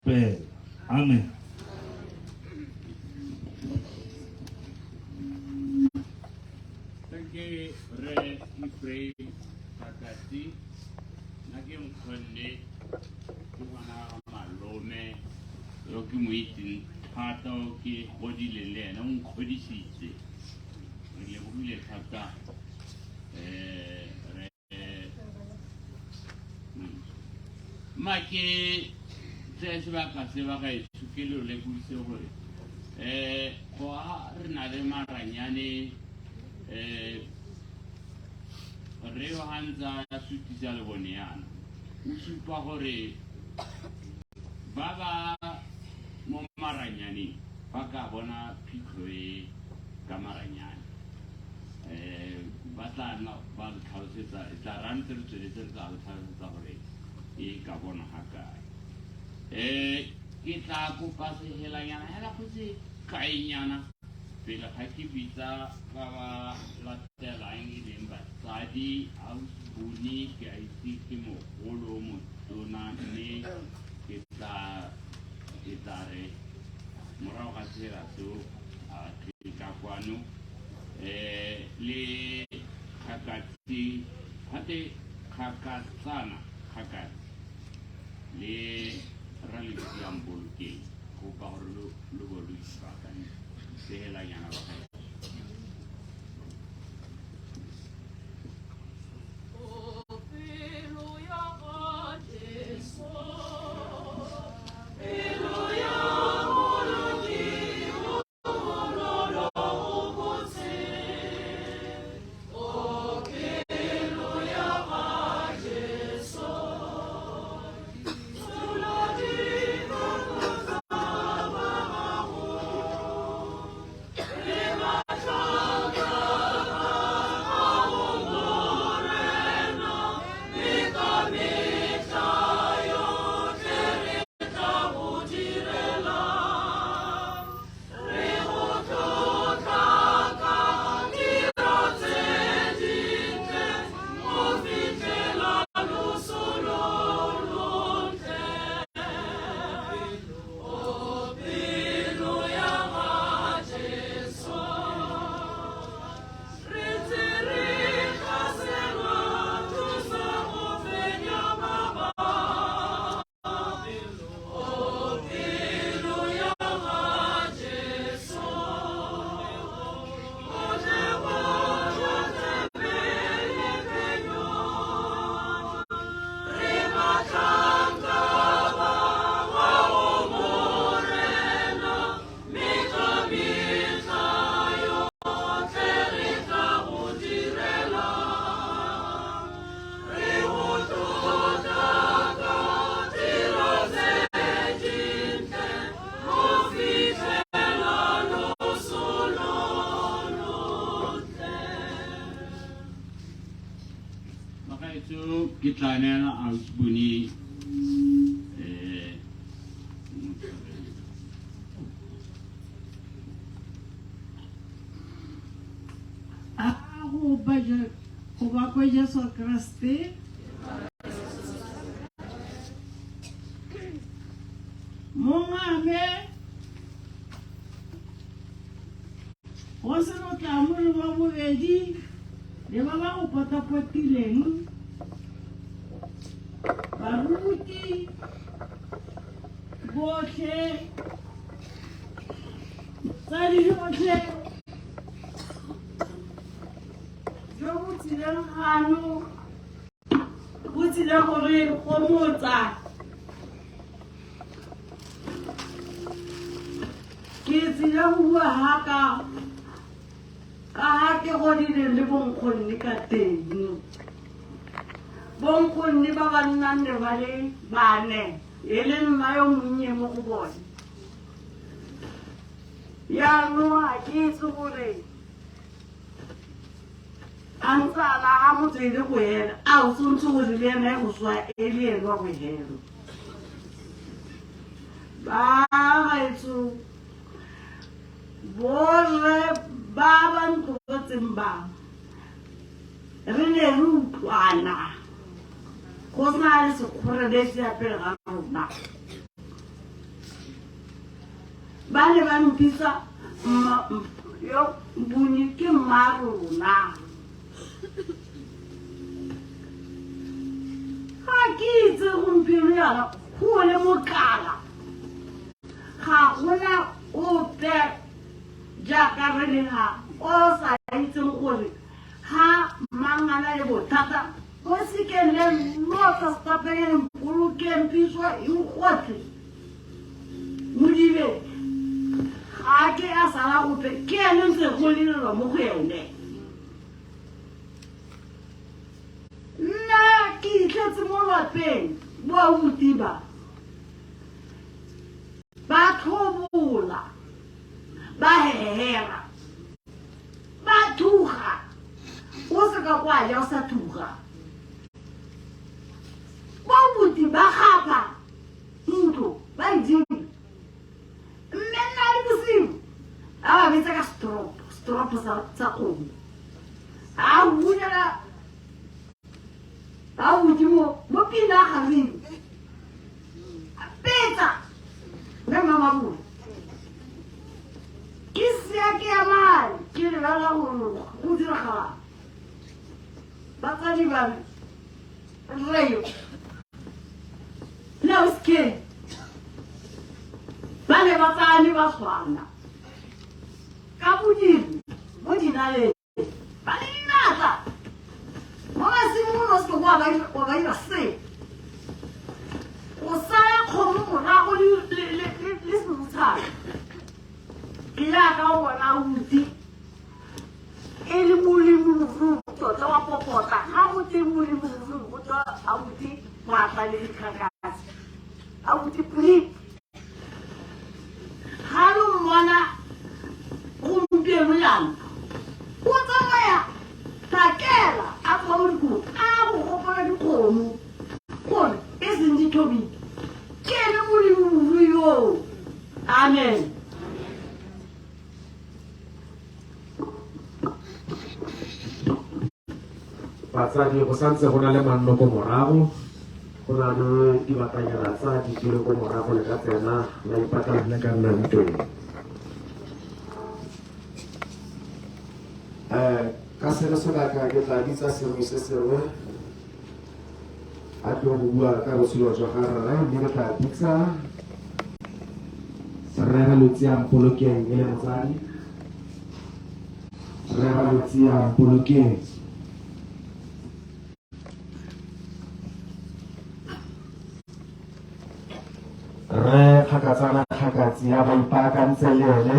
Mpea. Amen. Thank you, Rre Kgakatsi. Nake mkhonne ke ngwana malome yo ke mo itseng thata o ke godile le ena o nkgodisitse re lebogile thata ma ke se sebaka se ba gaetso ke le lekudise gore go a re na le maranyane re yo hantsa sutisa le bone yana o supa gore ba ba mo maranyaneng ba ka bona phitlho e ka maranyane ba tla ba le tlhalosetsa e tla rantse re tsweletse re tla le tlhalosetsa gore e ka bona ga kae ke tla kopa sehelanyana hela go se kaenyana pele ga ke bitsa ba ba latelang e leng basadi ausbuni ke a itse ke mogolo motona mme ke tla re morago ga serato a ka kwano le Kgakatsi gate Kgakatsana Kgakatsi le ralediang bolokeng go ba gore lo bo lo isakane sehelanyana ba gae ke tlanela ausbuni go ba kwa Jesu Kriste mongame go se no tlamole ba bobedi le ba ba go potapotileng baruti botlhe tsa dijotlhe jo bo tsileng gano bo tsile gore gomotsa ke tsile go bua haka ka ha ke godile le bonkgonne ka teng bonkgonne ba ba nnang le ba le bane e le nna yo monnye mo go bone yaanong ga ke itse gore a ntsala ga motswele go hela a o tshwanetse gore le ena go swa e le ena wa go hela ba gaetso borre ba ba ntlotseng ba re ne re utlwana go sena le sekgoreletse ya pele ga rona ba ne ba mpisa yo buni ke marona ha ke itse gompieno yana go le mokala ga gona ope jaaka re le ga o sa itseng gore ha mangana le bothata o se ke le lota stapeng bolokeng piswa e gotle modibe ga ke a sala gope ke ene ntse go lelelwa mo go ene nna ke itlhetse mo lapeng bo abuti ba tlhobola ba hehera ba thuga o se ka kwa ja o sa thuga bo abuti ba gapa ntlo ba ijeng mme nna le bosigo a ba betsa ka stropo sa kgomo a bunyela ba abuti mo pina a gabile betsa mme mamabule ke sea ke ya male ke lebala go diragala batsadi ba Rre now it's scared ba ne ba tsane ba tshwana ka bodiri mo dinaleng ba le dinatla mo masimolo se wa ba ira se o saya kgomo morago le sebuthana ke yaka o bona abuti e le molemo tota wa popota ga go te molemo tota abuti Moatlanegi Kgakatsi abuti puli ga lo mmona gompieno yana o tsamaya takela a tswa mo dikong a go gopola dikgomo gore e seng dithobile ke ene molemo yo amen batsadi go santse go na le manno ko morago go na le dibatanyana tsa ditilo ko morago le ka tsena la ipatla le ka nnang teng ka seno sebaka ke tla ditsa sengwe se sengwe a tlo go bua ka botshelo jwa ga rre mme re tla bitsa Rre Moatlanegi Mpea e le motsadi Rre Moatlanegi Mpea Rre Kgakatsi ya ba ipaakantse le ene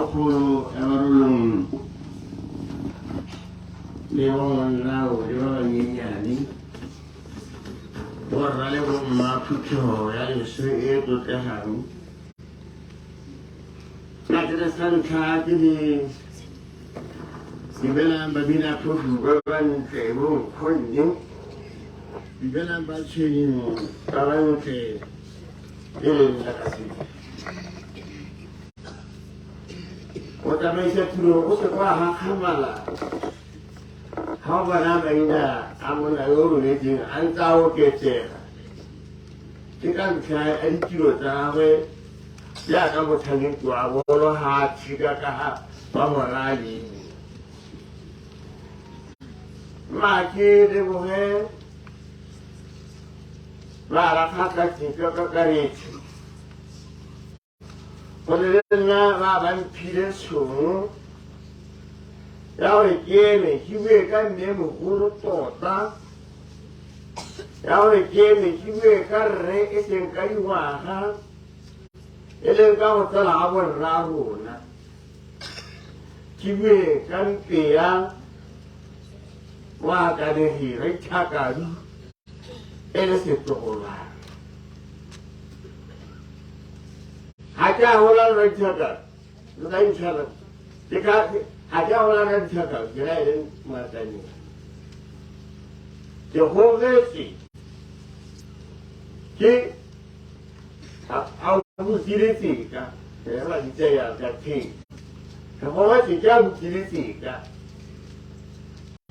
Aku orang lewat laut, lewat ni. Orang lewat mapu jauh, yang sesuai itu terharu. Nak terasa kaki di belah babina phofu baban cebong konjeng, di belah baca ni kawan ce ini naka. Otak saya turun, otak wah hamala. Hamala mereka amun ayur ni jing antau kece. Jika saya encik tahu, ya kamu tanya tua, walau hati kah Mogwalale. Macam ni boleh. Rre Kgakatsi Kgakatsi Kone nna ba mphile tšhono ya gore ke eme ke bue ka mme mogolo tota ya gore ke eme ke bue ka rre e seng ka dingwaga e leng ka go tsela ga borra rona ke bue ka Mpea Moatlanegi Mpea e le setlogolwana ga ke a gola Rre Mpea ga ke a gola Rre Mpea ke ra e leng Moatlanegi ke gogetse ke a bukile tseka ke ba ditseya ka theng ke gogetse ke a bukile tseka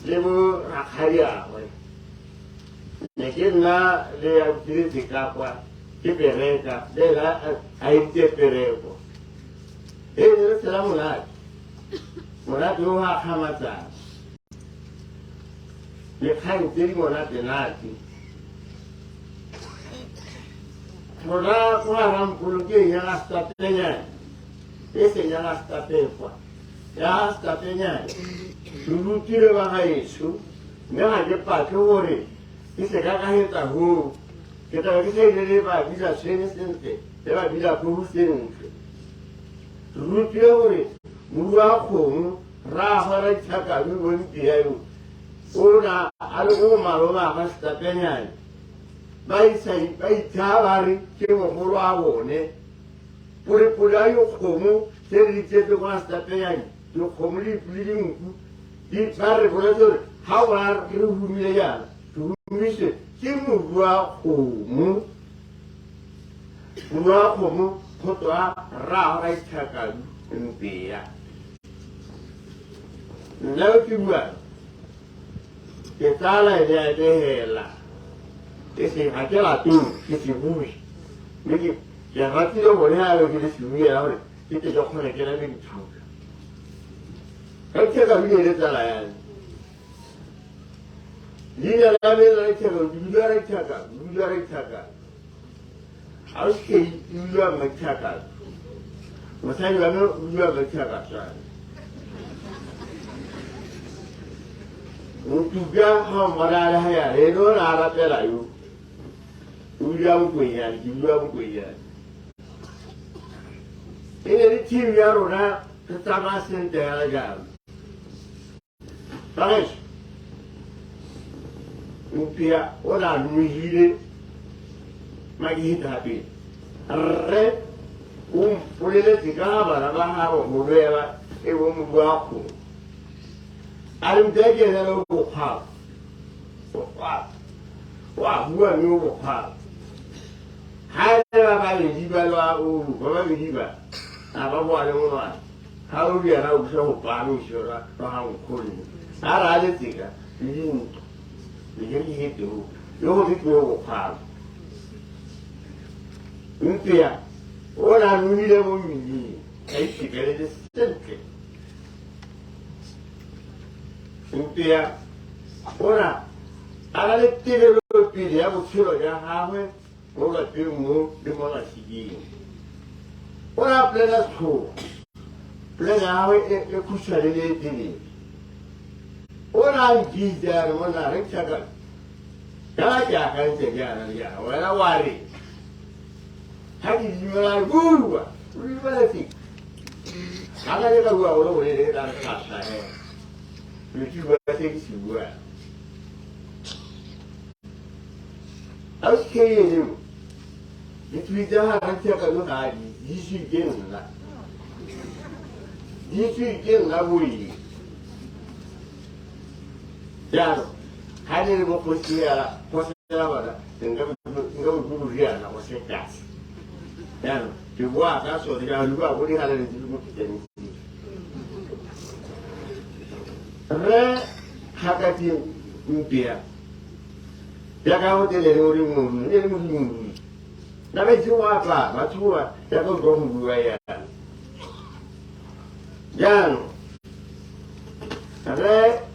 le bo rakgadiagwe ne ke nna le a bukile tseka kwa ke bereka le ena a entse pereko e le tsela monate o a kgamatsana dikgang tse di monate-nate gona ko garampolo ke eng ya ga stapenyane e seng ya ga stapekwa ya ga stapenyane re rutile ba gaešo mme ga ke patle gore ke se kakagetsa goo ke taba ke saile le ba bisa tshwene sentle le ba bila phofu sentle re rutile gore moru a kgomo ra gwara Kgakatsi Mpea yo ona a le go maloma ga stapenyane ba itha ba re ke mogolo a bone polepole a yo kgomo tse re ditsetse kwa stapenyane dikgomo le dinku ba re boletse gore ga bona re humile jana re humise ke moru a kgomo go tswa rraagwe Kgakatsi Mpea nna ke bua ke tsala e a behela ke se ga ke latong ke se bue mme ke ratile bone ga ke le se buela gore ke tle ke kgone ke na le dithuka ga Kgakatsi e le tsala yane leina la me la Kgakatsi dula Rre Kgakatsi ga o ke dula Kgakatsi mosadi wa me o dula Kgakatsi Mutuga ha morale ha ya re no na rapela yo o dula Mokwanyane ke dula Mokwanyane e ne le team ya rona re tsamaya sentle ya jalo bagaešo Mpea o na nogile makehitape rre o mpoleletse ka ga bana ba gabo go lwela e bo mobu a kgomo a re Mpea ke ena le bokgwabo wa bua mme o bokgwabo ga ne ba babedi ba lwa olu ba babedi ba a ba boa le monwana ga o diana o busa go pamešora ba ga nkgoleng a re a letseka le dintlo le ke diheteo le go ditwe o bokgwabo Mpea o na nogile mo mmeleng a itekeletse sentle Mpea ona a na le tebelopele ya botshelo ya gagwe mo lapeng mo le mo masikeng o na polena tlhogo polena ya gagwe e khutshwane le e telele o na nkitse a re mona Rre Kgakatsi jana ke akantse jana le jana wena wa re ga ke dimela bua o dimeletseng ga ka ke ka bua gole gone le ka re kgatlha ke bua se ke se bua a o ke ene mo ditwitse ga Rre Kgakatsi ga di iswe ke nna di iswe ke nna boeng jaanong ga ne le mo kgosela bana nka boduriana go se tlase jaanong ke boa ka sone ka lua go digaleletse le mo kitsaneseng Rre Kgakatsi Mpea jaaka go telele o le morui e le modimorui na baitse go apaa batho ba jaaka o tlo go bua yana jaanong Rre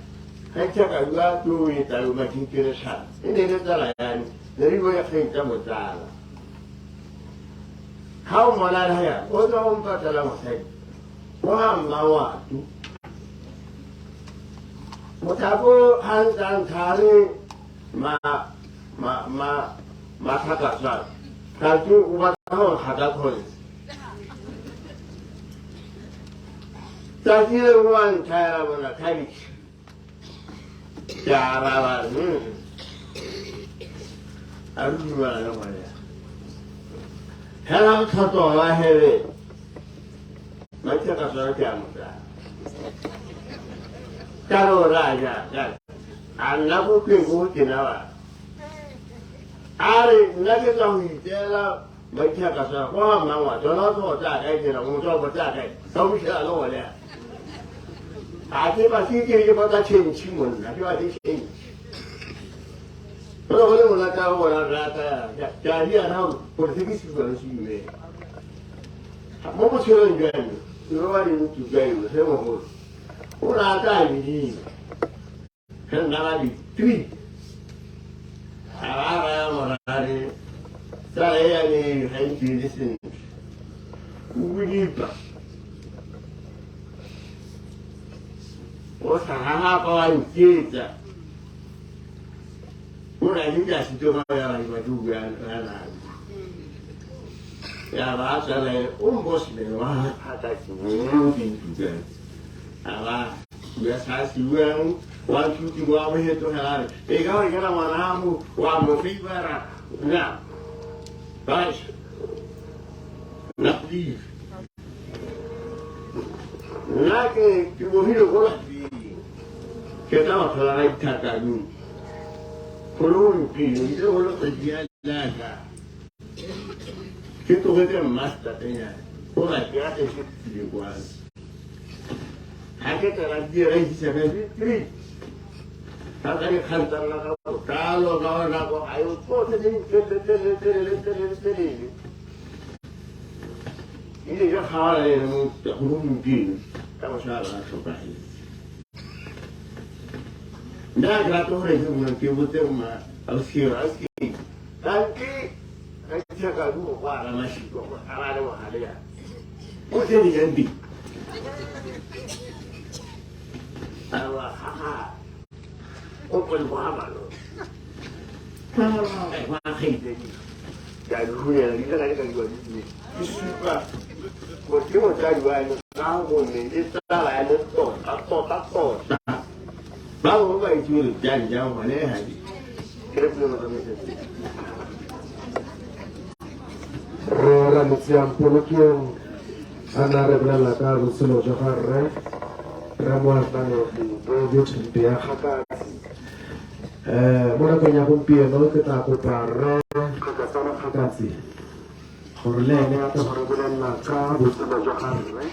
Kgakatsi a tlo o etsa yo mathimperesana e ne le tsala yane Dari banyak cerita mutal. Kau mana dah? Orang empat dalam saya. Orang mawa tu. Mutabu hantar cari mata kasar. Kalau ubat tahu hadat pun. Jadi orang cara mana kali. Cara Aduh gimana namanya? Kalau satu orang hebat, macam kasar kamu dah. Kalau raja, kan, anak buku kenapa? Hari nak tahu dia macam kasar, wah mama, jangan tu jaga dia, muncul berjaga, tahu siapa lo dia. Aje pasti dia pada cincin pun, aje pasti cincin. Kalau nak tahu orang rata, jadi anak politik juga sih. Mau macam ni, luar ini juga itu, saya mau. Orang ada ini, kan nama di tweet. Orang ada, saya ni hari ini sini, begini. Usaha kawan kita. Orang juga situ orang juga anak. Ya bahasa le, bos mewah ada sini juga. Alah, biasa siang, waktu tiba awal itu halal. Kalau kita manamu, wamu fibara, nak, baik, nak di, nak tiba hidup orang di, kita masalah kita kagum. Kalau itu kalau terjadi naga, kita kita master tanya, orang kita itu juga. Hanya terlebih lagi sebenarnya, kalau kantor nak kalau nak ayo tu ini je hal yang mungkin kalau salah seperti. Dah kalau orang itu mungkin betul mah asyik. Nanti cakap dulu apa masih kau ada mahal ya. Mesti diganti. Allah, open apa lo? Makin jadi. Jadi hujan kita kan juga ni. Suka. Betul macam jual kau ni kita lain tu, tak. Baru baik jual jangan mana hari. Kira belum macam ni. Rre Moatlanegi Mpea ROBALA KA KAGISO Mmina Rre Moatlanegi Mpea Kgakatsi. Mona kanya gompieno ke tla kopa Rre Kgakatsi gore le ene gape gore bolelela ka botshelo jwa ga rre.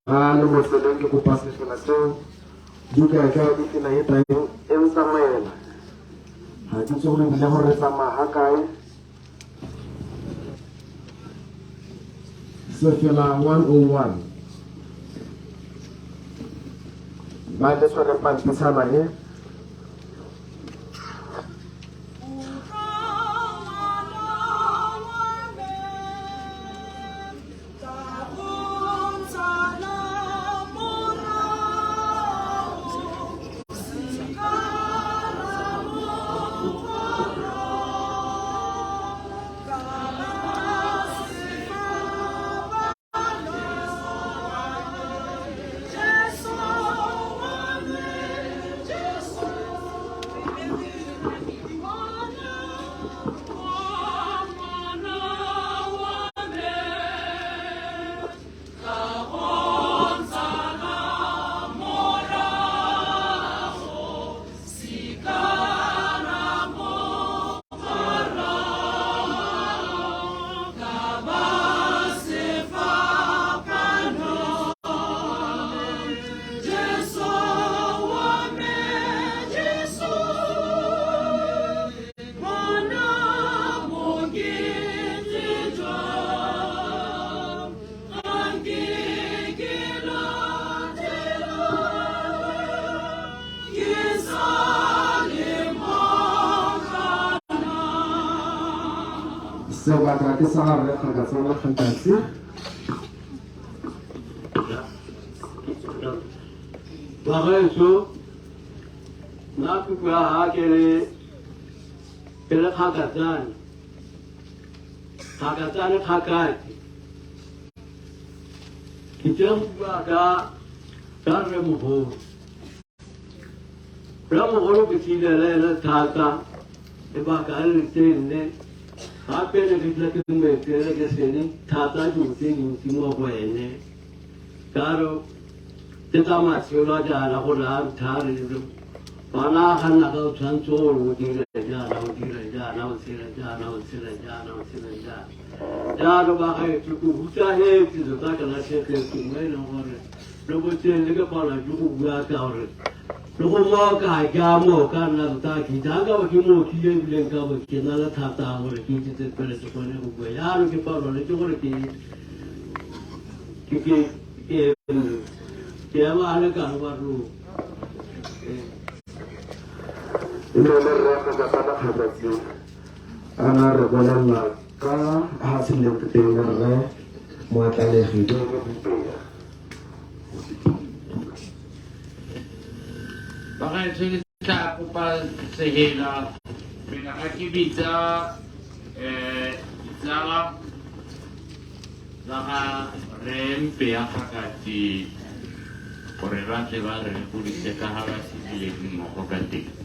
Ga le mo tseleng ke kopa sefela seo duka ka ditsela e teng e nsamaela. Ga ke itse gore ebile gore re tsamaya ga kae. Sefela 101 ba le tshwere pampitshana e. sebaka ke sa Rre Kgakatsi. Bagaimana? Nak kuah kere Kgakatsi. Kgakatsi. Kita buat Rre Moatlanegi. Rre Moatlanegi kecil le thata. Eba kali ni. Apa yang kita kena kira kesini thata juti semua boleh. Kalau kita masih belajar nak thar itu. Mana kan nak transfer uji raja. Jangan bagai cukup hujan itu tak kena sekitar sungai nomor. Lepas itu juga pada cukup buat orang. Lepas mau kaya mau kan nak tak kita kalau kita kian bilang kalau kita nak thata orang kita terpilih sekolah buat. Yaru kita orang itu orang kita mana kan baru. Ini Rre Kgakatsi. Anak ROBALA ka hasil yang ketiga Rre Moatlanegi Mpea. Bakal cerita aku pas sehela pinakakibita salah Rre Mpea Kgakatsi korela teba re polisi Kgakatsi le Mogwalale.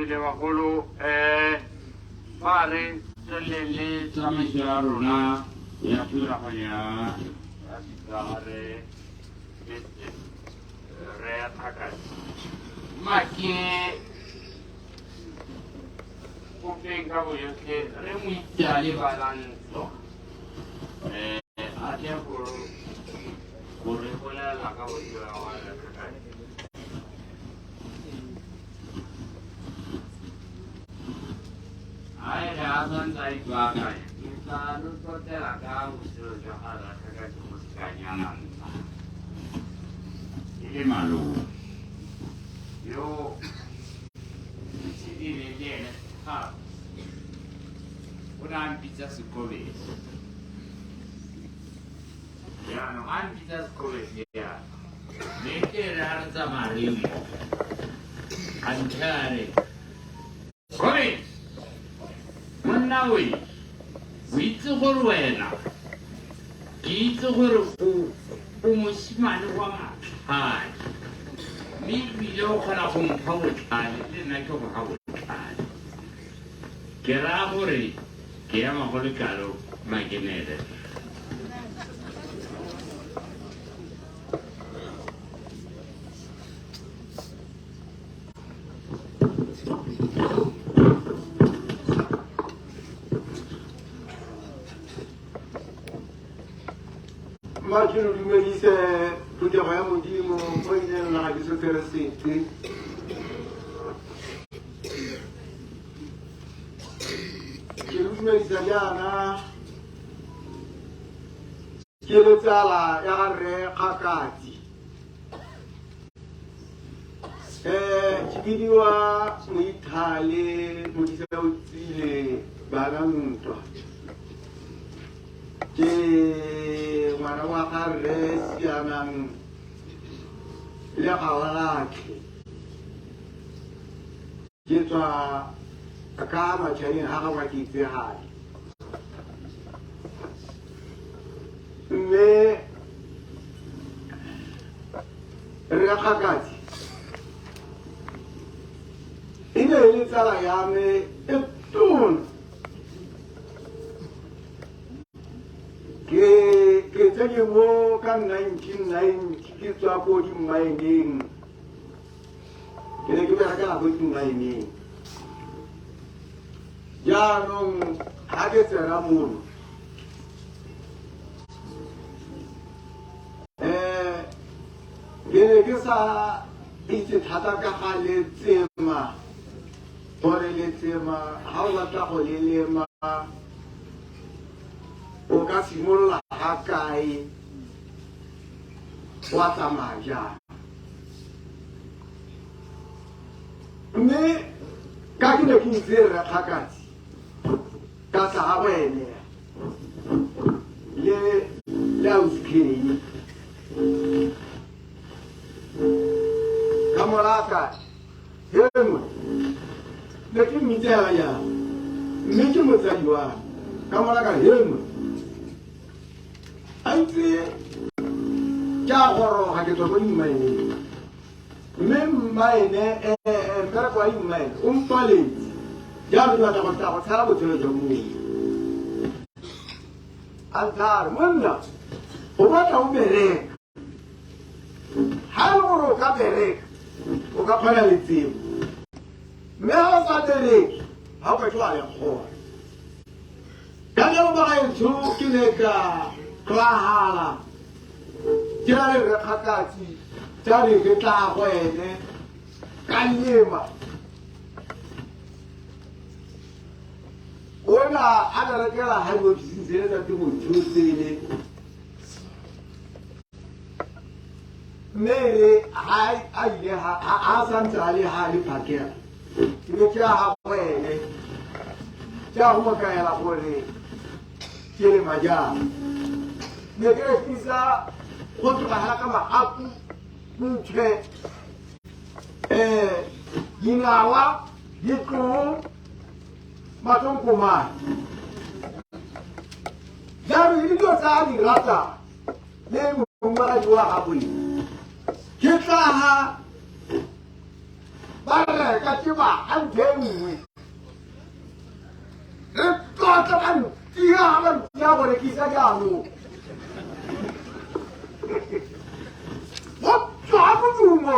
Bagolo pare le tramesarona ya pura hanya asitare Rre Kgakatsi make kupenga boyo ke re muitale balanzo atia por reponer la caboya Rre Kgakatsi. Ayah akan tarik bagai kita nutut telaga usul Rre Kgakatsi musikanya nanti. Ini malu. Yo, sini dia nak. Orang bisa sekolah. Ya, orang bisa sekolah dia. Mereka rasa malu. Ancare. Sekolah. Menawi, itu korwena, itu koru, umusiman wama, hai, ni video kalau kau hai, ni nak kau hai, kira kori, kira makhluk kalau macam ni. Macam tu mesti saya punya bayar mungkin mau pergi nak habis operasi. ke le dumedisa jaana ke le tsala ya Rre Kgakatsi ke bidiwa Moithale Modisa o tsile bana ntwa ke ngwana wa ga Rre Sianang le Gawalake ke tswa ka matšhaeng ga ga ke itsegale mme Rre Kgakatsi e ne e le tsala ya me e tona ke tsene mo ka 1990 ke tswa ko dimmaeneng ke ne ke berekela ko dimmaeneng jaanong ga ke tsena mono ke ne ke sa itse thata ka ga letsema gore letsema ga o batla go le lema o ka simolola ga kae wa tsamaya jang mme ka ke ne ke itse Rre Kgakatsi ka sa ga wene le auskei ka moraka engwe ne ke mmitsega jang mme ke motsadi wa ka moraka engwe a itse ke a goroga ke tswa mo dimmaeneng mme mmaene mmereko wa dimmaene o mpaletse jalo ke batla go tla go tshela botshelo jwa mongwe a ntlhare monna o batla o bereka ga e le gore o ka bereka o ka kgona letsemo mme ga o sa bereke ga o ka ke wa le kgona ka jalo bagaetsho ke ne ka tlwagala ke na le Rre Kgakatsi jale ke tla go ene ka lema ona a berekela haibosisele tsa temothuotsele mme a ile a santse a le ga le phakela ke be ke a ga wene ke a go mo kaela gore ke lema jang ne ke rekisa go tlogela ka magapu ntšhe dinawa ditlong matlonkomane jalo e le dilo tsa a di rata le mongwagadi wa gabone ke tlaga ba reka ke bagante nngwe re tlotla ba ntia ba ntia go rekisa jaanong go tswa modumo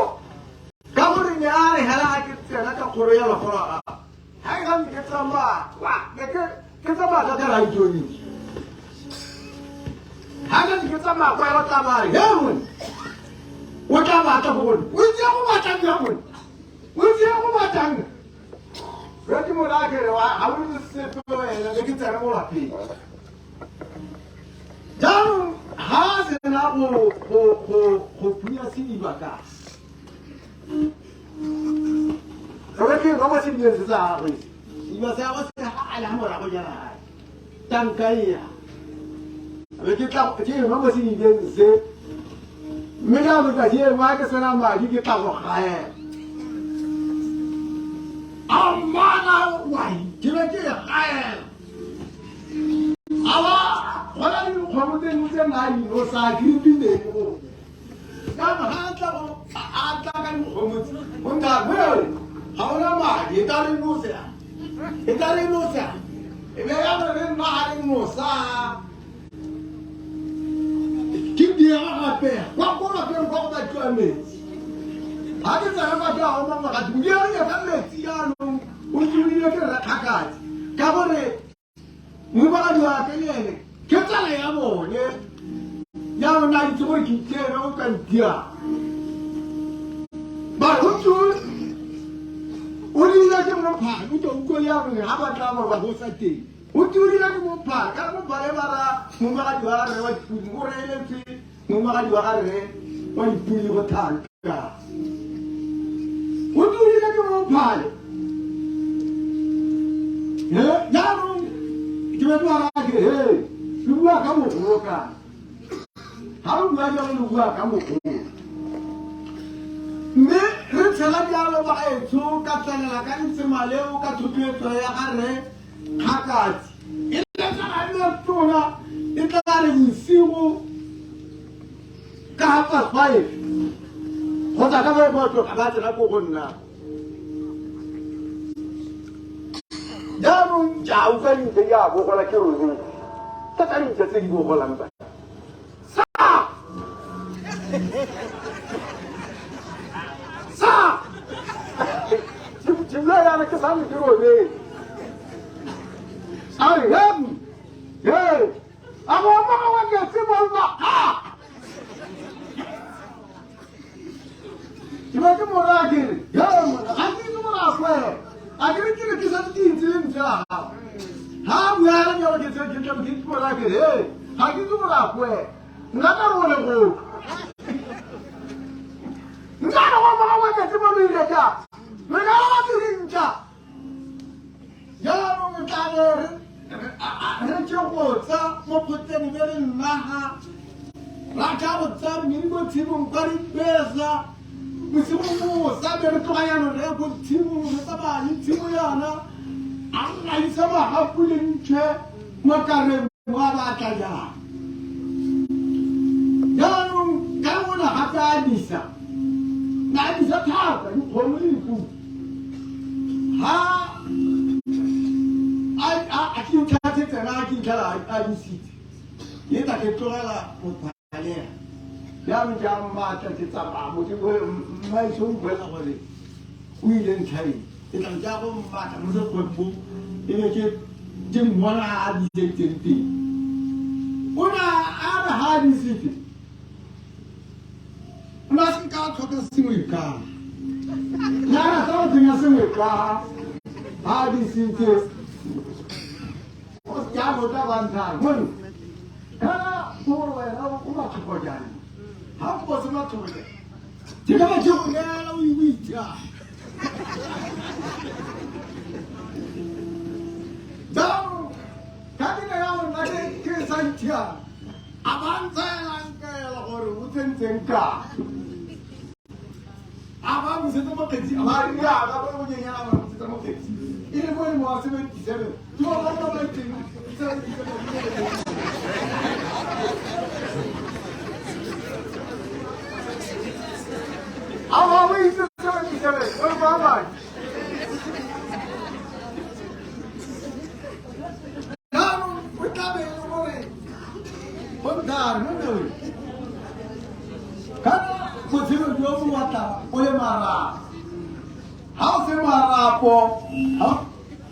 ka gore ne a re hela ga ke tsena ka kgoro ya magoro a ga e gane ke tsamaya ke tsamaya ka ka radioni ga gane ke tsamaya kwa ya batlamare he mone o tla batla go bone o tsia go batlang ya mone o tsia go batlang re ke monakere wa ga o le sepe wena be ke tsena mo lapeng jaanong ga a sena go phuya sediba ka re ke go ba sedibeng se tsa gagwe sediba se gagwe se gale ga morago jana gae tankaea be ke ema mo sedibeng se mme jaanong ka engwe a ke sena madi ke tla go gaela a mana wai ke be ke e gaela aba gona le dikgwebo tse dingwe tse nna o sa kiripileng go kana ga a tla ka dikgomotse o nka bore ga ona madi e tla re nosa e be ya gore nna ga re nosa ke diega gape kwa kolapeng kwa go batliwa metsi ga ke tsaya batho a oma magati o diareye ka metsi yanong o tsoile ke Rre Kgakatsi ka gore mobagadi wa ka le ene ke tsala ya bone ya bona a itse gore ke itsene o ka ntia ba go tsone o dira ke mophato o tlo utlwe ya gore ga batla ba go sa teng Utuli na kumpa, kama pale bara mumaka diwara re wa murele fi mumaka diwara re wa ipuli ko tanka. Utuli na kumpa. Yaro kimepara ke lugwa kama kuoka. Haru ngaja lugwa kama kuoka. Me retsela dialo ba etso ka tsanela ka ntsema leo ka thupetso ya gare Kgakatsi. Ile tsana nna tona e tla re bosigo ka hapa 5. Go tla ka ba botlo ka ba tsena go gonna. Jaanong ja o ka ntse ya go gola ke ruri. Tata ntse tse di go gola mpa. Sa! Sa! Jimla ya na ke sa mo diro be. Ai hem. Hey! Amo mama wa ke se mo ba. Ha! Ke mo ra ke. Ya mo, ha ke mo ra kwa. Agora que ele sabe que entende já. Ha, mulher, eu que sei que eu que por aqui, aqui tu mora foi. Nada rola go. Nada uma que se mami já. Nada uma tu já. Já não me tá ver. A gente volta, mo pote nível naha. Lá já volta, ninguém tipo um caripesa. Musimu sabe to ayano ne ko timu saba ni timu yana Allah yi sama hakulin ce makare wa ba ta ya yanu kawuna haka disa na disa ta ko muri ku ha a kin ta ce na kin kala a disi ni ta ke to ala ko pale Yang jamba kita cakap, mesti mai sung bela kali. Uilen cari, kita jauh macam mesti berbu. Ini je jemwana adi jenti. Una ada hadis itu. Masih kau kata semua. Nara tahu dengan semua. Hadis itu. Oh, jauh dah bantai. Mun, kalau orang orang kumah cukup jadi. How was it not to it? You never do it, we down. Cutting around like a kiss and tear. Avanza and girl or wooden car. Avant the market, Maria, I was in the market. Even when it was 77, you are not waiting. I'm always 77. What about I? Now, we're coming in the morning. What time? What do we? Come, put him in your water. What am I? How's the Mara for?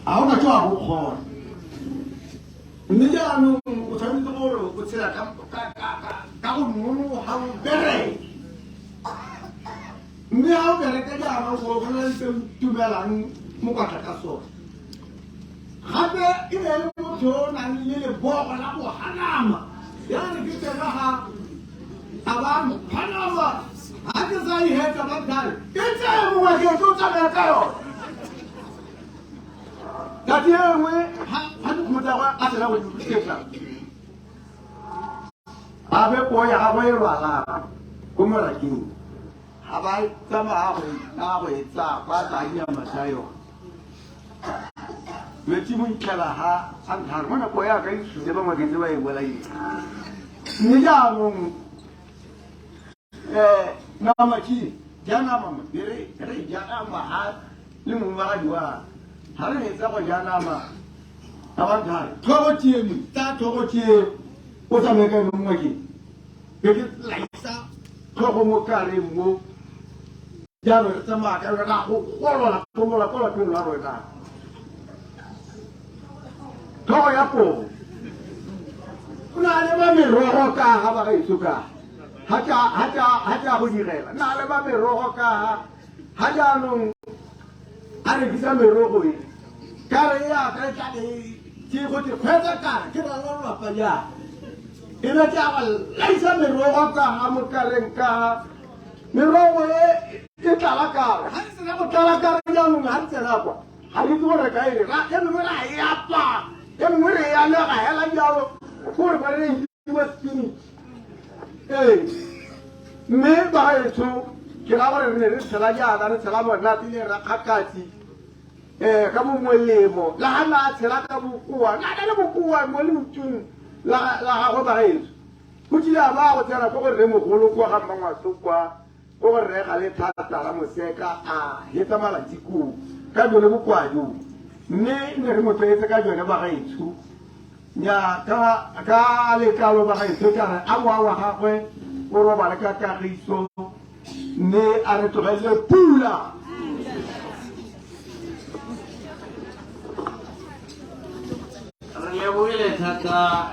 How much are you for? Nijano, what's on the morrow? What's that? Come, how very. Now that I got to Melan Mukatakaso. Have a motor and little bob and apple Hanama. Yana Kitaraha Avam Panama. I just I had about that. Get them when you go to the that year we had Mutawa as I would get up. I bet boy, I wear a Kumaraki. Abai sama abai sa kwata iya masayo. Meti mun kala ha an har mana koya kai su da ba magana bai walai. Ni ja mun na maki jana mama dire jana ma ha limu ma duwa. Har ne tsaka jana ma. Aban ta to tie ni ta to tie ko sa me kai mun maki. Ke laisa ko mo kare mo Jangan sama kalau aku kalau roda. Kau apa? Kuna ada mami rohoka apa kau suka? Haja aku direla. Na ada mami rohoka haja nung ada kita merohoi. Karya kerja ที่คนที่แพ้สักการที่เราล้อปัญญาอีนั่นจะว่าไล่ซะไม่รู้ว่าก็หามุกเร่งกาไม่รู้ว่าที่ตลาดการหันเสนาตลาดการยังมึงหันเสนาปะหันที่ตัวอะไรกันเนี่ยละยังมึงอะไรอ่ะปะยังมึงอะไรอ่ะเนี่ยไอ้ละยาวพูดมาเลยที่ว่าที่นี่เอ้ยไม่บ้าชูคิดว่าเนี่ยสลายาตอนนี้สลามวันนั้นที่เนี่ยรักKgakatsi kamu mwelemo la hana tshela ka bukua na le bukua mo le mutun la go ba heso go tshila ba go tsena go re mogolo kwa ga mangwa sokwa go re ga le thata la moseka a hetsa mala tiku ka bone bukwa jo ne re mo tsetse ka jone ba gaitsu nya ka le kalo ba gaitsu ka a wa gagwe go robala ka kagiso ne a re tlogele pula Rre buile thata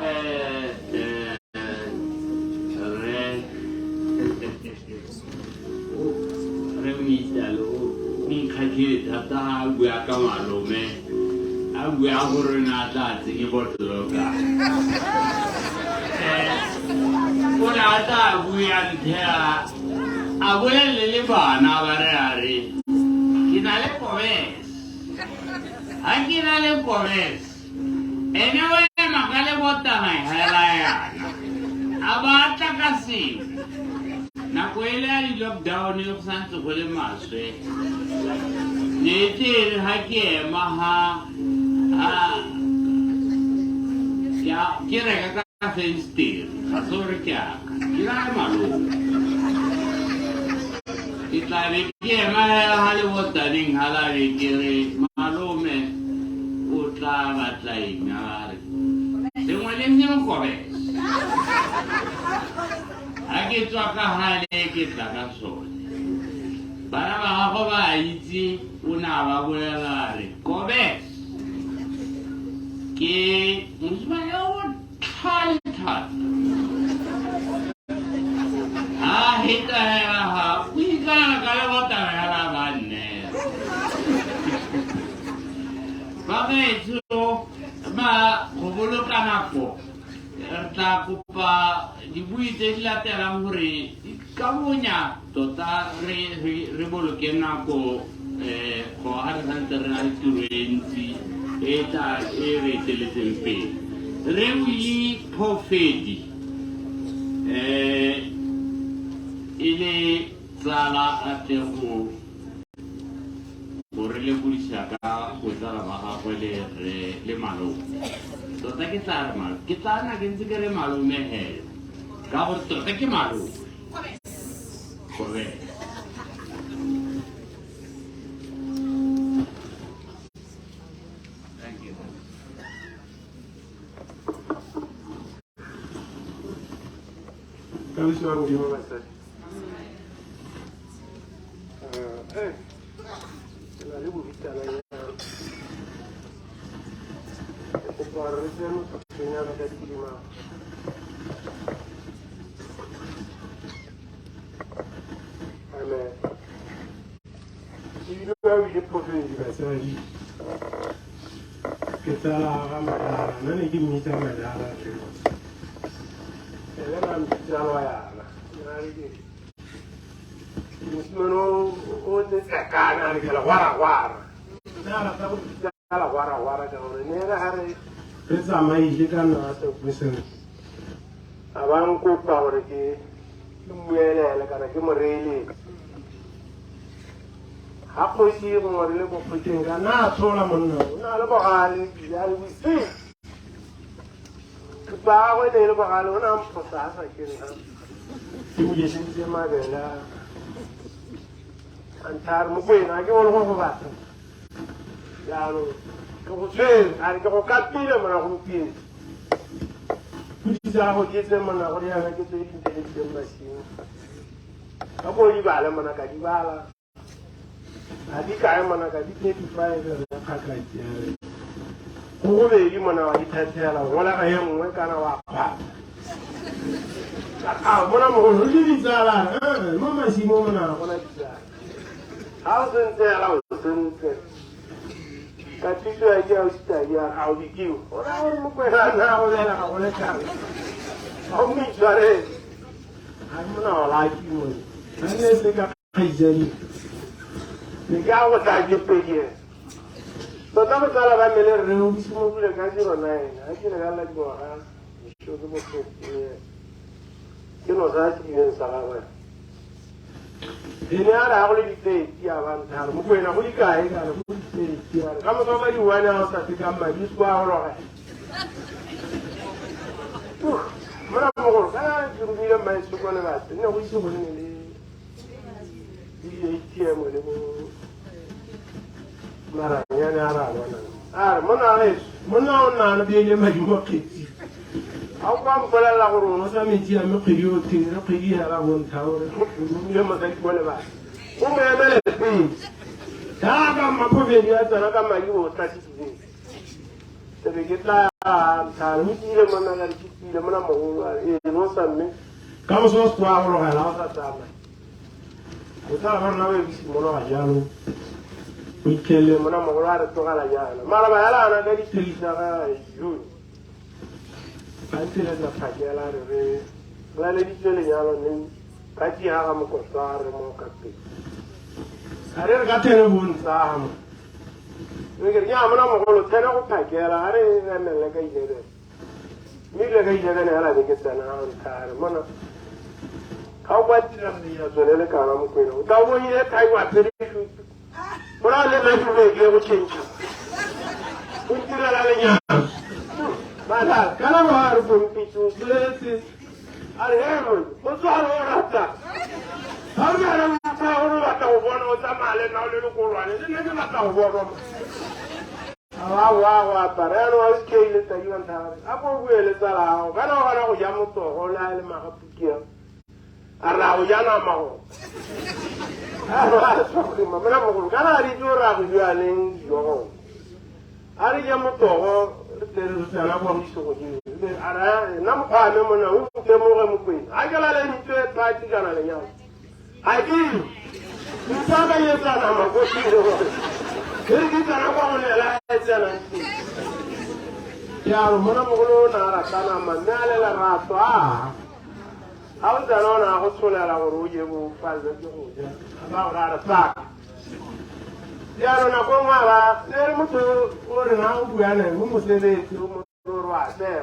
Rre Moatlanegi Mpea thata bua ka malome a bua gore na tla tsenye botloka o na tla bua Mpea a bolelle le bana ba re a re ke na le kobese ha ke na le kobese Anyway, makale bota hai halayana. Abata kasi. Na kwele ali lockdown yo santo kwele maswe. Nete hake maha ya kira ka fenstir. Asore kya. Kira malu. Itla ke maha hale bota ding halari kire malu me. Utla batlai ngare dengwe le mme mo kobe a ke tswa ka hale ke tla ka sone bana ba gago ba itse o na ba bolela re kobe ke mosimane o thata a heta ha o ikana ka le bota ya banne Bagetso ba go boloka nako re tla kopa dibui tse di latelang gore ka bonya tota re boloke nako go ha re santse re na le tiro e ntsi e re eteletseng pele re bui phofedi e le tsala a tego gore le buisa ka go tsara ba gagwe le malome tota ke tla re malo ke tla na ke ntse ke re malome hela ka gore tota ke malome correct thank you Kagiso Mmina Pesa mai jikana ata pesa. Abang ko pa ore ke lumele la kana ke morele. Hapo si mo morele ko putenga na thola monna. Na le bagale ya le bisi. Ba we le bagale na mposa sa ke na. Ke mo yese se ma bela. Antar mo ko na ke wo ho ba. Ya lo Como sei, ari como capira mana rupi. Puja ho jese mana ko ya ke te intelligent machine. Kapo ibala mana ka ibala. Adi ka mana ka di ke fai da Kgakatsi. Ko be di mana wa ithatela wala ka yeng we kana wa pa. Ah, mona mo ho di tsala. Mama si mo mana ko na tsala. Ha se tsala o se Katisu aja ustaya audikiu. Orang Mokwena na oleh oleh kan. Kami sare. Aku nak lagi pun. Ane sega kajian. Nika awak tak pergi. Tetapi kalau kami lihat reuni semua boleh kaji mana? Aji nak lagi buat. Itu tu betul. Kino sahaja yang salah. Ini ada aku lebih tinggi awan. Kalau mungkin aku dikai kalau mungkin tinggi. Kamu tahu bagi wana atau tiga macam dua orang. Mana mungkin? Kalau jumlah main suku lebat, ni aku isu boleh ni. Dia ikhtiar boleh mu. Marahnya ni arah mana? Mana orang dia ni macam macam. Aku am pala la guru no sami ti am qiyo ti no qiyi ala won taw ni ma tan ko le ba o me mele pi ta ga ma ko be ya ta ga ma yu ta ti ti te be gitla ta ni ti le ma na ti le ma na mo e no sami ka mo so kwa ro ga la ta ta ma o ta ga na we bi mo no ya no ni kele mo na mo ra to ga la ya ma la ba ala na ga ti ti ga yu Antes la fajela re la le dice le llamo ni kaji hagam ko sar mo katte are ga tene bun sam ni ga ya mana mo ko tene ko fajela are ne le ga ide ni le ga ide ne ala ni ke tana an kar mana ka ba ti na ni ya so le ka mo ko no da wo ni kai wa tere shu pura le le ju le ke ko chencha kun tira la le nya Mala, kalau baru pun pisu selesai, ada yang besar orang tak. Hari ada orang tahu bono sama le nak le lukuran, ini nak tahu bono. Awak, parano harus kiri tajuan tahu. Apa gue le salah? Kalau aku jamu tu, orang le mak pikir. Arau jana mau. Arau sok lima, mana mau? Kalau hari jurah jual yang jual. Hari jamu tu. Terus saya nak buat isu ni. Ada nama kami mana? Kita mau mungkin. Aja lah ni tu tadi kan ada yang. Aji, kita kan yang sana nama kopi tu. Jadi kita nak buat ni lah sana. Ya, mana mungkin nara sana mana le rasa. Aku jangan nak aku sulit lah uruji bu pasal tu. Apa orang rasa? Ya, nak kau malah, ni mutu orang nak buat ni, mutu ni tu mutu ruat ni.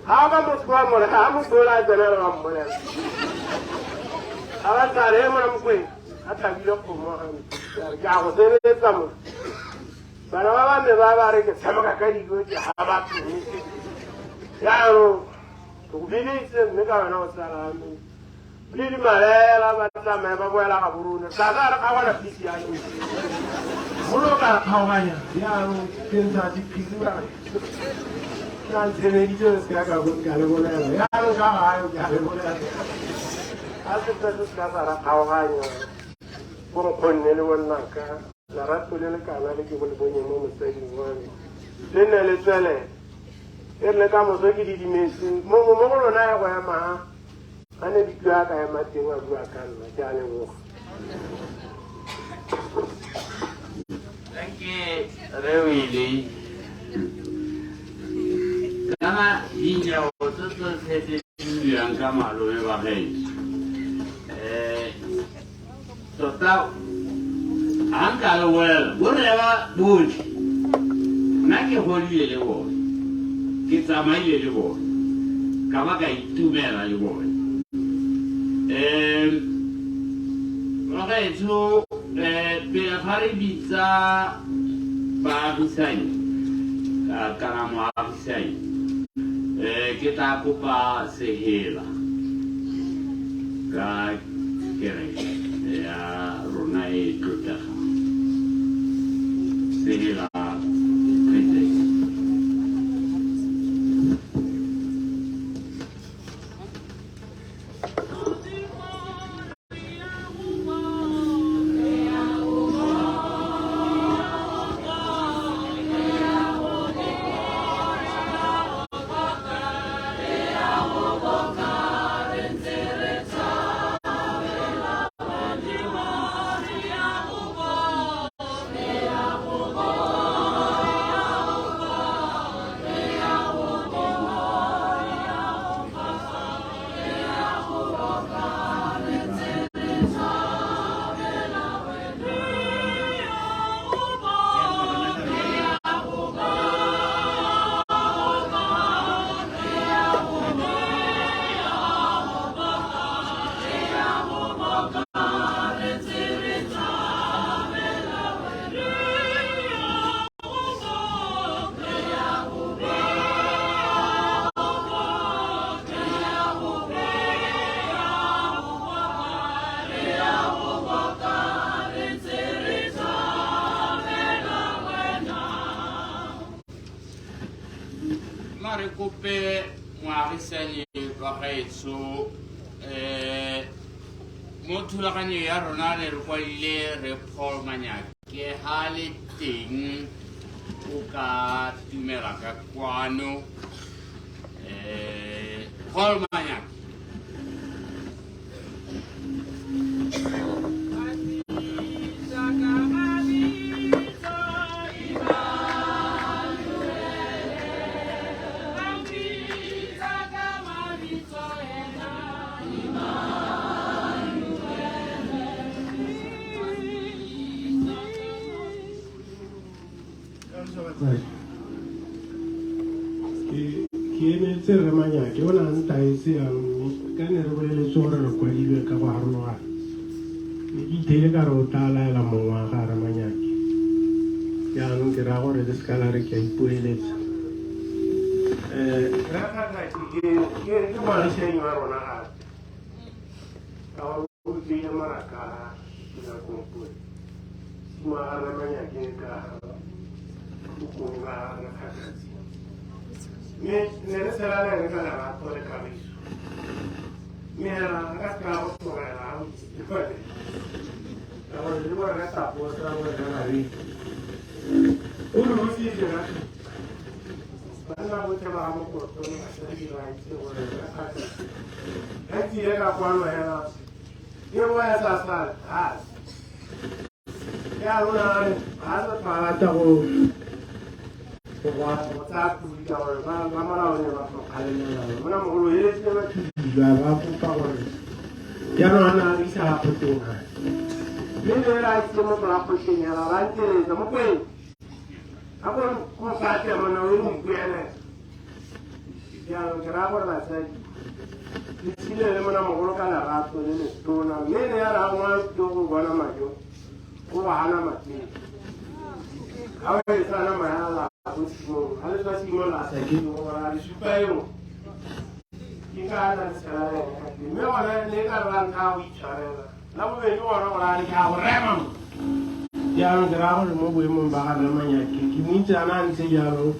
Apa mutu kau malah, apa mutu lah jangan orang malah. Awak cari mana mutu? Atau bila kau mahu, jauh sini sama. Bagaimana ni bapa ni sama kakak itu apa tu? Ya, tu bini ni kau nak salah ni. Bini malah macam apa buat lah kaburu ni. Sahaja kawan nak pisi ayu. Mulu kan kawannya, dia kenapa di pikiran? Nanti ni dia sekarang kalau boleh, ya lu kalau boleh. Asal terus sekarang kawannya, pun ni luar naka, larat tu le kalau lagi boleh punya mau mesti ni mana. Then le sele, kamu suka di dimensi, mau lo naik apa mah? Ane dikira kayak mati ngabuakan, macam ni mu. Oke, Rewili. Karena ini waktu tu saya yang kamu lalu bagai. Total, angkal well, berapa bud? Nak holi le bud, kita mai le bud. Kamu kayak itu merah le bud. Maka itu pihak hari bisa bagisan karena mau bagisan kita kupa sehela kira ya runai kita sehela mare kope moagisane wa gaetso mo thulaganyo ya rona le re kwaile Rre Paul Manyake ha le teng o ka tumela ka kwano Paul Manyake ke Rre Manyake o na ntaetse yang ka ne re boleletse gore re kwadilwe ka go harologana ne ke ithele ka re o tla laela mongwe wa ga Rre Manyake jaanong ke raya gore le se ka la re ke a ipoeletsa Kgakatsi ke moagisane wa rona gape ka gore o tseile maraka dinakong sima ga Rre Manyake ka bokong ba Kgakatsi ne re sela le re ka lerato le kagiso mera ka se ka go tlogela ka gore le gore re tapota gore re gabi o re bositse ga banna botlhe ba mokotone ga se dira itse gore re Kgakatsi ga tsile ka kwano hela ke mo ya sa sala ha ya lona ga se tshwarata go tsa kuita gore ba malao ne ba kgalenyana mona mogolo eletse ba thuba ba kopa gore ya nona a isa photona le le ra itse mo tla photonyana ba nteletsa mo kweng a go go fate mona o mo kwele ya ke ra gore ba tsaya le tsile le mona mogolo ka la rato le tona le ne ya ra ngwa go bona majo go hana matsi a o e tsana mayala ale tla simo la sa ke go ra di supayo ke ka na tsala me wala le ka ran ka o itshwarela la bo be yo ra ra ka go rema ya no gra go mo bo mo ba ga Rre Manyake ke ntse ana ntse jalo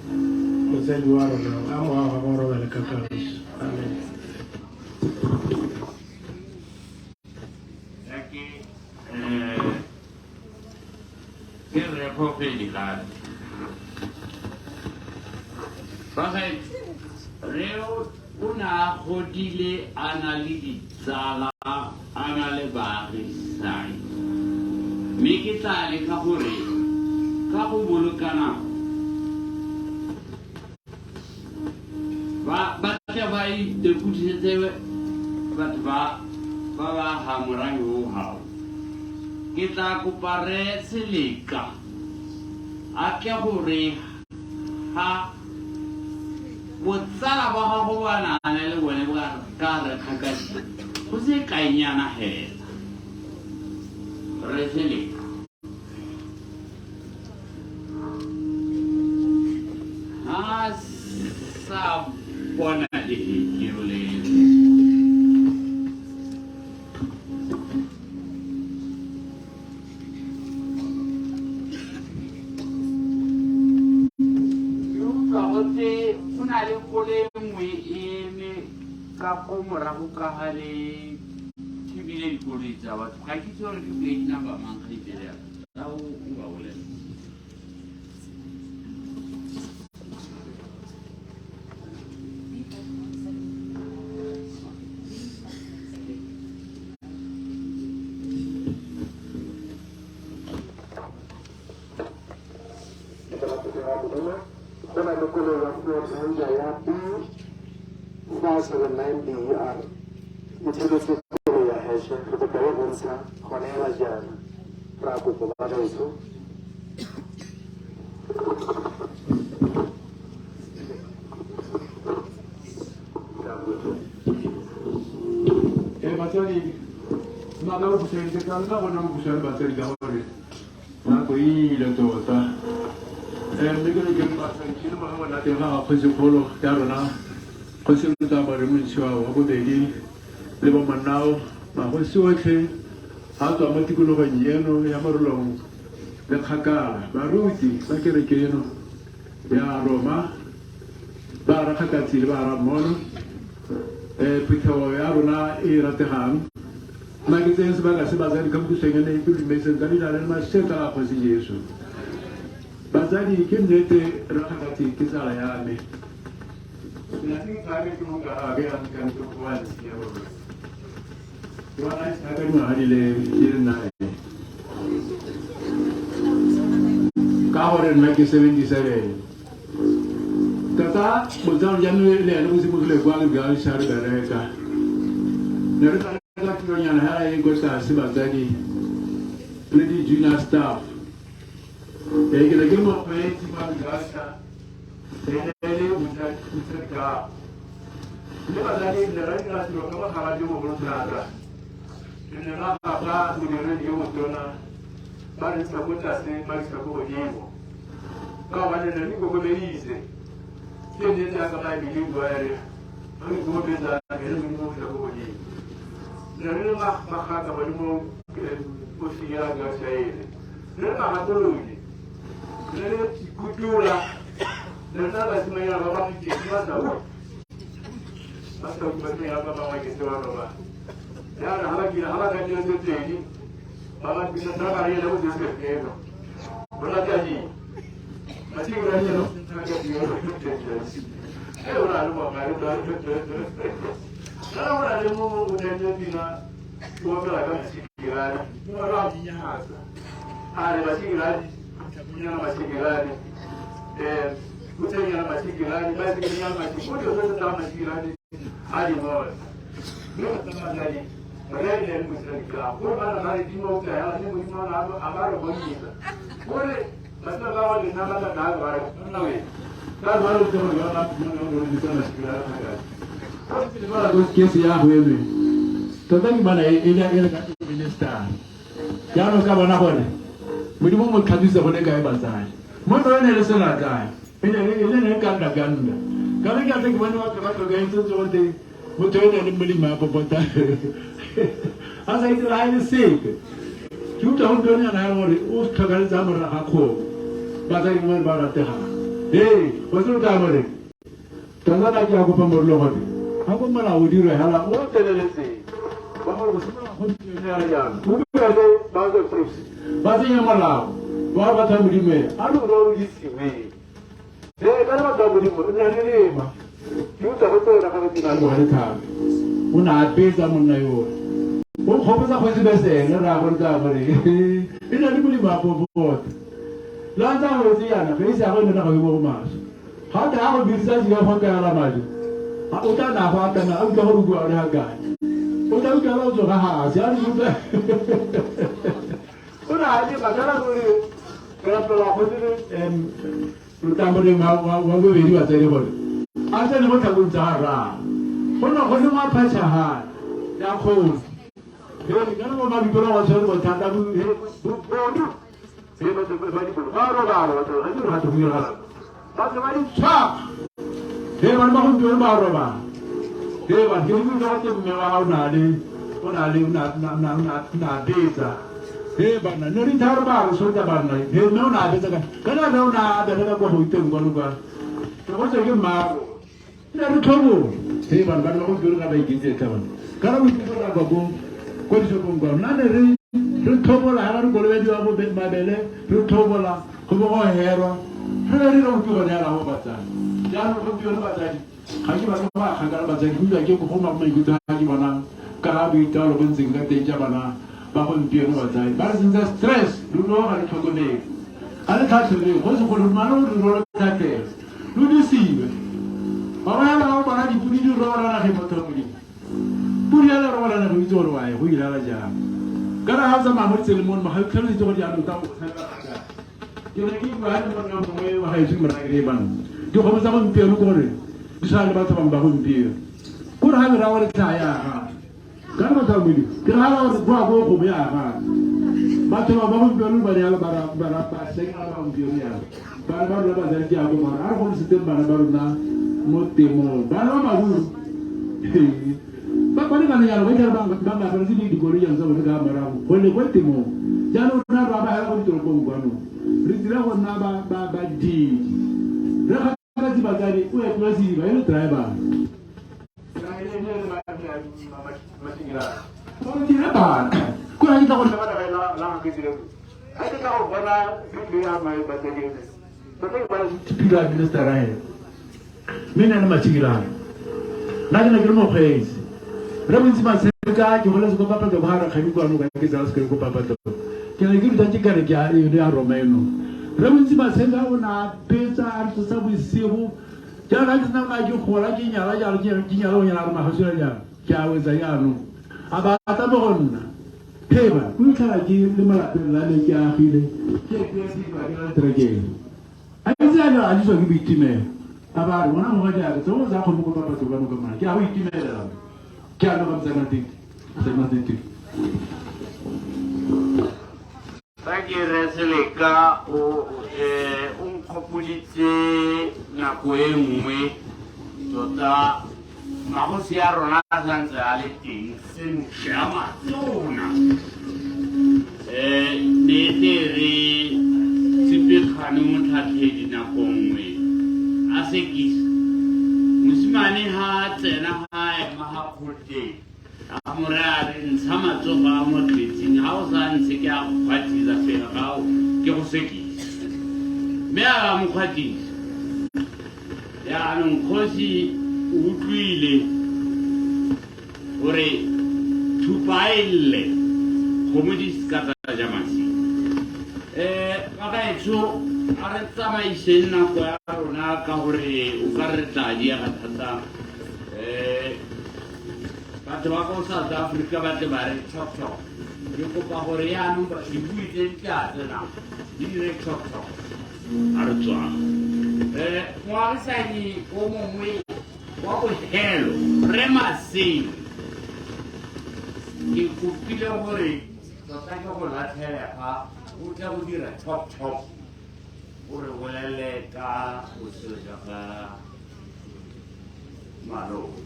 mo tsedi wa rona a mo ga go robala ka kagiso amen ke re go fedi ka Bagai, Reo una godile ana le ditsala ana le baagisane mme ke tla le ka gore ka go boloka nako ba tle ba itekudisetse batho ba ga morahi o gao ke tla kopa Rre Seleka a ke gore ha botsala ba gago ba nane le bone ka Rre Kgakatsi go se kainyana hela Rre Seleka ha sa bona dihekiro le le kgole nngwe eme ka go morago ka ga le thibile dikoloi tsa batho ga ke itse gore ke plate number mang ga itelela tsa o ba bolela Kgolo ya rona go se ruta ba re montshiwa wa bobedi le ba manao ba go se otlhe ha tswa mo tikologong eno ya marolong le kgakala baruti ba kereke eno ya Roma ba ra Kgakatsi le ba ra mono phetogo ya rona e rategang nna ke tseng sebaka se batsadi ka mokhutlheng ya neipi dumetseng ka leina le mašetla la kgosi Jesu. Batsadi ke nnete Rre Kgakatsi ke tsala ya me ka gore nna ke 77 tata botsalo ja me le ene botse motlhole kwa ke ga sha re bereka ne re ka tironyana ha e go tlase batsadi le di junior staff ke le ke mo petse ba gasa le mutaka le batsadi le ra ka tiro ka ba ga mo go tsara ne ra ba mo ne re yo tona ba re sa go tlase ba re sa go godimo ka ba ne ni go go beise Ini dia akan naik bilik dua hari. Kami kemudian dah kita minum sudah begini. Jadi makan apa minum usia agak saya ini. Jadi makan dulu ini. Jadi kudulah. Dan ada semuanya orang ini kita tahu. Masa semuanya apa orang kita tahu. Ya, hal kan dia ini. Bapak bisa trabalhar dia lalu dia sekarang. Berarti aja. Masih berani loh. Orang mau malu dah. Orang mau udah jadi na, gua bilang masih kira, orang dia ada masih kira, punya masih kira, punya masih kira, masih kira masih, gua juga sudah masih kira, ada mau, gua tambah lagi, mereka yang muslim kira, gua mana hari di mau saya, ini mungkin mana amar begini, gua Masa kawan di sana tak tahu orang, kan baru tu orang di sana sekitar ada. Kalau tu kesi ya hujan ni, tentang mana ini kan minister. Jangan kau mana kau ni, mesti mau kaji sebenarnya kaya bahasa. Mana orang ni lesson ada. Ini kan dah ganda. Kalau kita tengok mana orang gaya itu seperti, mesti ini beli apa pun. Asal itu lain sih. Kita orang ni ada orang, us kagak zaman aku. Bahasa Inggeris barat dah. Betul tak mereka? Tanda lagi aku pemberlo hati. Aku malah udir hala. Oh telelesi. Bahawa semua orang ni ada. Bukan ada bahasa terus. Bahasa yang malah. Bahawa bahasa mudi Aduh orang isi me. Kalau bahasa mudi ni mah. Kita betul nak kena tinggal buat itu. Una beza menayo. Oh kau pasal kau sebesar. Nara berita beri. Ini ada beli apa buat. Lantar usia, nak siapa yang nak kau mas? Hati aku bisa siapa pakai alam aja. Aku tak nak apa nak, aku dah rugi orang agak. Aku tak kalau tu kah, siapa juga. Orang aja macam tu ni. Kalau pelakon tu, utama dia mau beri apa saja boleh. Asal ni macam tu cara. Kalau mau apa sahaja, yang kau. Kalau mau bagi orang macam tu, tanda tu, bodoh. Dia macam bagi pun. ROBALA tu, itu hatu mula. Macam mana cak? Dia mana pun jual ROBALA. Dia mana kita pun jangan mewah na desa. Dia mana nuri ROBALA sudah mana? Dia mau na desa kan? Kalau mau na desa kan kau hitung kau lupa. Kalau saya mahu, dia tu tahu. Dia mana pun jual kan baik je kawan. Kalau itu orang bagus, kau disokong kau. Nada ni. Rutobola, harus boleh jual apa benda bela. Rutobola, kau mau hero. Hari orang tu banyak orang baca. Jangan orang jual baca. Kaki mana kaki baca. Kita lagi kau mau main kita kaki mana. Kahwi tahu orang singkat teja mana. Bahkan jual baca. Baru singkat stress. Dulu hari kau ni. Ada tak sendiri. Kau sekolah mana dulu tak ada. Dulu sih. Orang mana di puri dulu orang nak hebat tu. Puri ada orang nak hebat tu orang. Hui lala jah. Kalau hafsa mahmud Selman mahal kalau itu kerja anu tahu saya kata. Jadi kita bahan orang yang mahal itu mereka riban. Jauh kamu zaman pianu kore. Bisa lepas zaman bahun pianu. Kurang rawat saya. Kalau tahu ini, kalau gua kubia kan. Baca bahun pianu banyak bara pasang bahun pianu ya. Bara lepas dari jago marah. Aku mesti bara na mutimo. Bara mahu. Bapak ni kan yang wajar bang akan sini di Korea yang sama dengan barang. Boleh buat timo. Jangan nak bapa yang kau terus bongkanu. Rizkilah kau nak bapa di. Rakyat magari o ya tloa siba e le driver o dire bana ko ya tla go nna pila minister ra he mina na machigirana na ke mo kgweetsi re bontsi maseka ke gola se go papa go ba ra kgami kwa no ka ke sa se go papa to ke re ke ditse ke re ke a e ya romeno re bontsi maseka o na pesa a tsa bosigo ja ra ke na ma ke gola ke nyala ja re ke nyala o nyala ma hasira ja ke a wetsa yano a ba ta mo gonna heba o tlhala ke le malapeng la le ke a gile ke se ba ke la trekeng a ke tsana a ditso ke bitimela a ba re bona mo ga ja tso za go mo go papa to ba mo ka mana ke a go itimela ke a no ba tsana teng Thank you, Reseleka. Nkgopoditse nako e nngwe tota magosi a rona a santse a le teng sentle a matsona nete re sepekgane motlhatlhedi nako nngwe a sekisa mosimane ha tsena ha ema ha kgoteng a morare ntsha matsogo a mo tletsing ha o sa ntse ke a go kgwatisa fela gao ke go sekisa mme a mo kgwatisa yaanong kgosi o utlwile gore thupa e lle kgomo di seka tsa ja masimo bagaetsho a re tsamaiseng nako ya rona ka gore o ka re tla diega thata batho ba ko South Africa ba tle ba re chok ke kopa gore yaanong dibui tse di tla tsena di dire chok a re tswang moagisane o mongwe wa bohelo Rre Maseng ke kopile gore tota ke go latlhelega o tla go dira chok o re bolele ka bosega ga Malome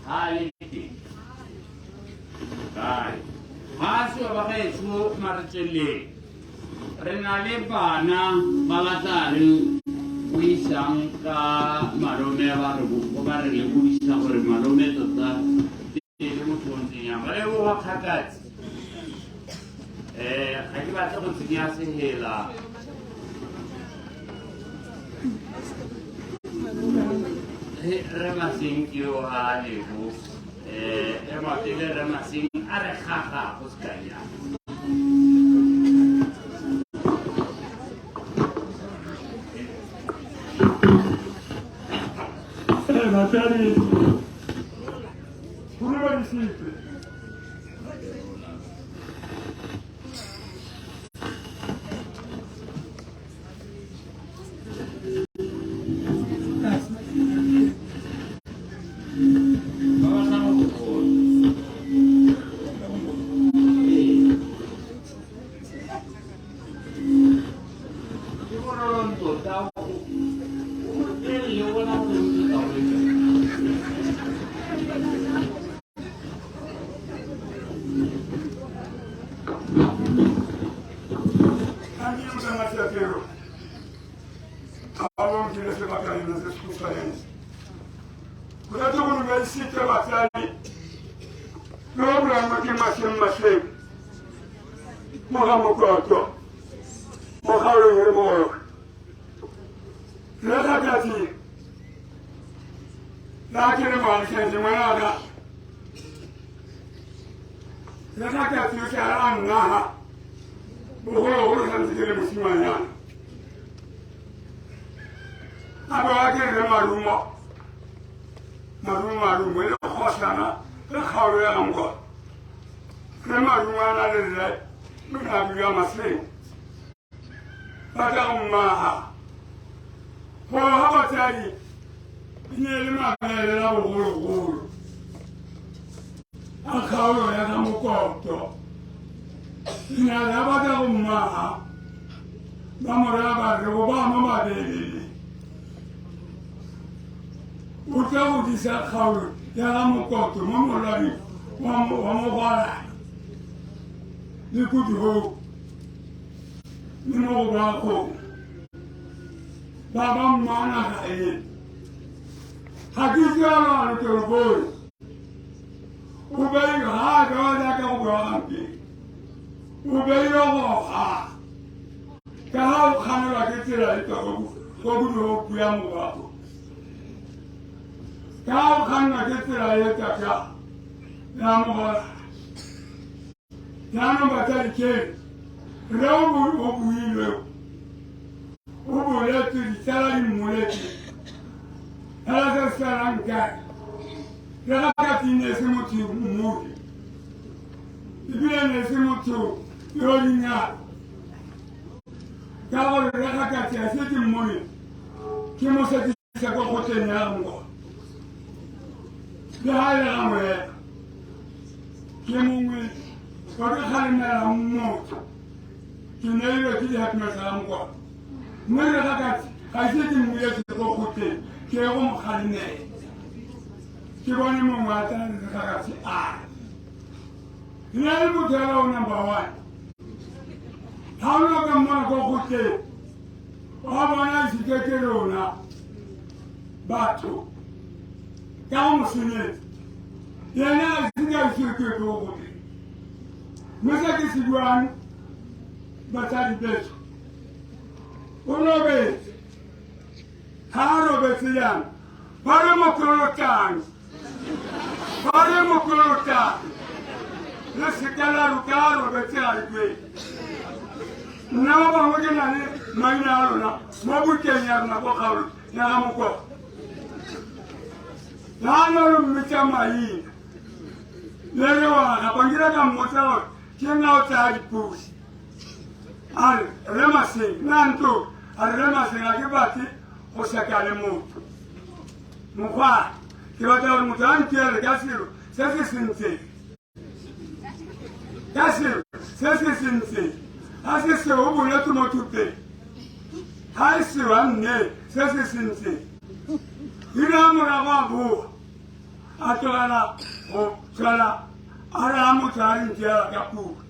ha le teng ha se ba gaetsho maretseleng re na le bana ba ba tla re buisang ka Malome ba re ba re le buisa gore Malome tota le motho o ntseng yang ba le bo Kgakatsi ga ke batla go tsenya sehela Rre Maseng ke yo a lebo Moatlanegi Rre Maseng a re gaga go se kanyang Nathalie Pour le disciple. Goodhope, Mogwalale, baba mana kae hakika na toroboi ubei ha ga ka ubangi ubei ro ha ka khana la ke tsela ito go go ya mo ba ka khana ke tsela ito ka na mo ba na no ba ta ke ro go buile Ubuleti salari muleti. Hala saranka. Kgakatsi ne se motho mmudi. Ibile ne se motho yo dinya. Ka gore kgakatsi a se ke mmudi. Ke mo se tsa go goteng ya ngo. Le hale ga mwe. Ke mongwe go ka khalemela motho. Ke ne ile ke di hatna sa ngo. Mwere kgakatsi ga se ke mmudi se go goteng. Ke go mokhalemela. Ke bone mongwe a tla le kgakatsi a. Le motho o number 1. Ha o ka mmona go goteng. Ba bona se rona batho ka mo senetse yena se ka se ke go goteng. Mo sa ke se buang ba tsa di betso. O lobe ha robe tsiang ba re mo kolotang. Pare mo kolota. Le sekala rukaro betsa ikwe. Na ba mo ke na le maina rona. Mo bukenya na go garu. Na mo ko. Na no mita mai. Le wa ga bangira ka motsa ke na o tsa dipusi. Al remase nanto. Al remase ga ke bati go sekale mo. Mo kwa ke batla gore motho a ntiele ka selo se se sentseng. Ka selo se se sentseng. Ha se se o boletse mo thuteng. Ha se wa nne se se sentseng. Ina morago a boa. A tlogela go tswela a re a motho a re ntiela ka pula.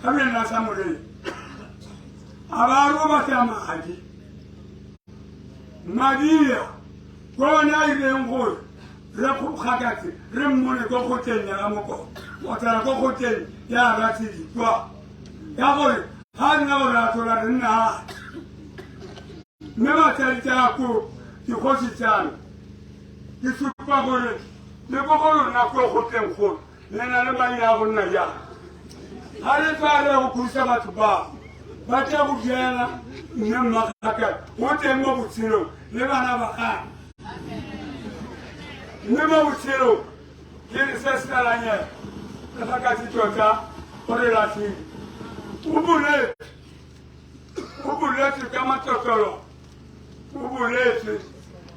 Ka bile nna sa moleng. A ba robatsa madi. Madia kona ileng gore re kgakatsi re mmone go goteng ya moko o tla go goteng ya ratsi kwa ya gore ha nna gore a tlola re nna me ba tsa ko di khosi tsana ke supa gore le go go na go goteng go le na le maina go nna ya ha le tsa re go kusa batho ba tla go jela nne makaka o teng mo botshelo le bana ba ga Nemo botshelo ke le se se talanya ka Kgakatsi tota gore la tsi o boletse ka matotolo o boletse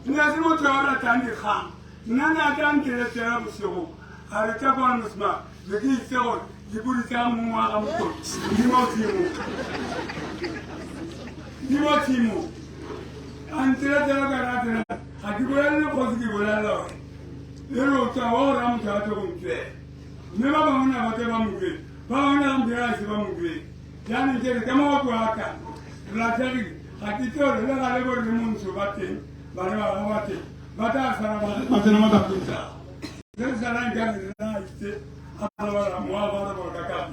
nna se motho wa ratang dikgang nna na ka nteletsela bosigo a re tsa bona mosima le ke itse gore di buditsa mongwe wa ga mokoti di mo timo a nteletsela ka ratela ga ke bolelele kgosi ke bolelela gore Lero tawo ram tato kumte. Mema bangona bate bamugwe. Bangona mbira si bamugwe. Yani jere kama wako haka. La jari hakito le la lebo rimunsu bate. Bale ba bate. Bata sara bate na mata kunta. Then sara ngani na ite. Ala mwa bara bara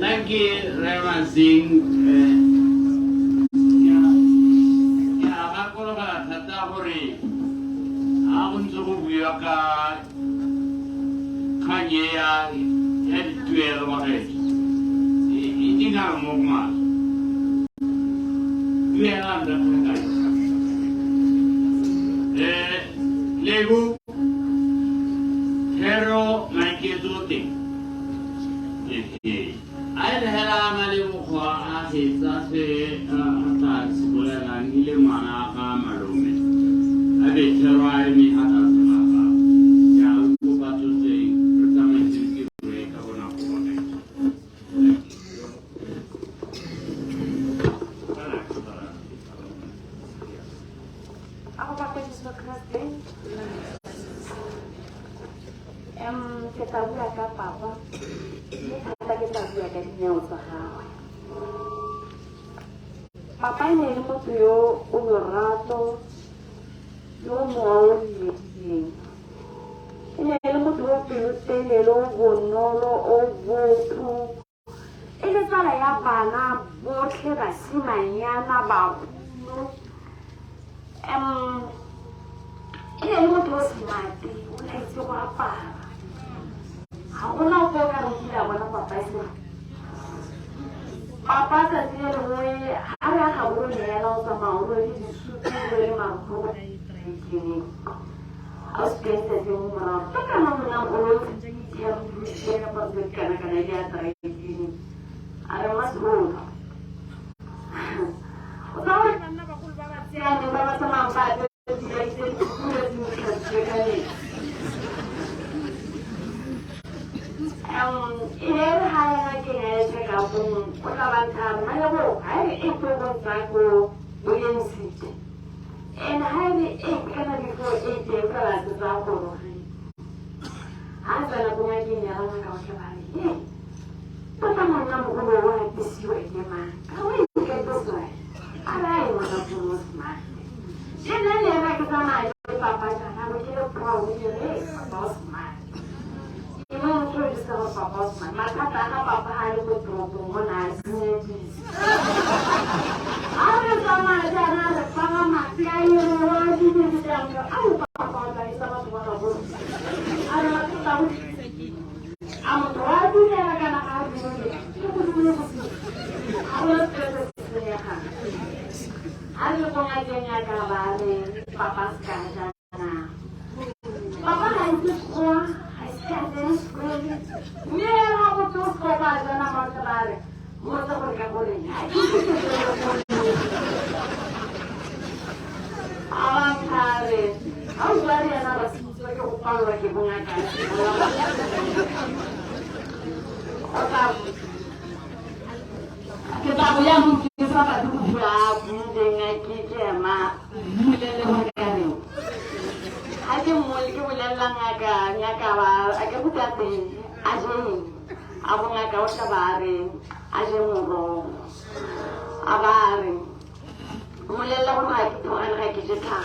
Thank you, Rre Singh. Ka kanye ya tuelo mare ini ngar mogma tuela da kai lego hero manke dote ai da hela mali mukha a se sa se ata sibula la nile mana ka malume abe hero ai mi ata Papa ne le motho yo o lorato yo mowa o lelekileng. E ne le motho o pelotelele o bonolo o botho. E le tsala ya bana botlhe basimanyana bagolo. E ne le motho o smart-e o na itse go apara. Ga gona o ka re kile a bona papa ese. Papa tsatsi le lengwe a re a gabolo neela o tsamaya o rwele disutu o le marokgolo a itreikeng. A o sepentse mo morago ka kana mona o lo ya bushie ka pa se kana kana ya treikeng. A re masolo. O tsawa kana ba go ba ba tsaya ba ba tsamaya ba ya ise dikule di motšhakane. Here higher again, check out what about time. I know I ain't going back to William City. And I ain't gonna be for 8 days as a zapper. I'm gonna go in the other country. But I'm not going to want this way, man. How will you get this way? I want to do this, man. And then I get on my papa and I will get a problem with your legs, boss, man. You know, I'm just going to papa's man. My papa had a good problem when I said this. I was on my dad, I found my guy, you know, I didn't tell you. I will papa, I said, what a book. I don't know. I'm driving and I'm going to have you. I was going to say, I don't know, I can't get papa's car. Papa has this one. Yeah, how would you go by the number of it? What's the vocabulary? I'm tired. I'm glad another like a power like when I can. Kita punya mungkin sama dua dengan kita mah mulai aje mulai bulan ngaka ba ake butate aje abo ngaka o tabare aje muro abare mulai la ma ki to an ha ki jeta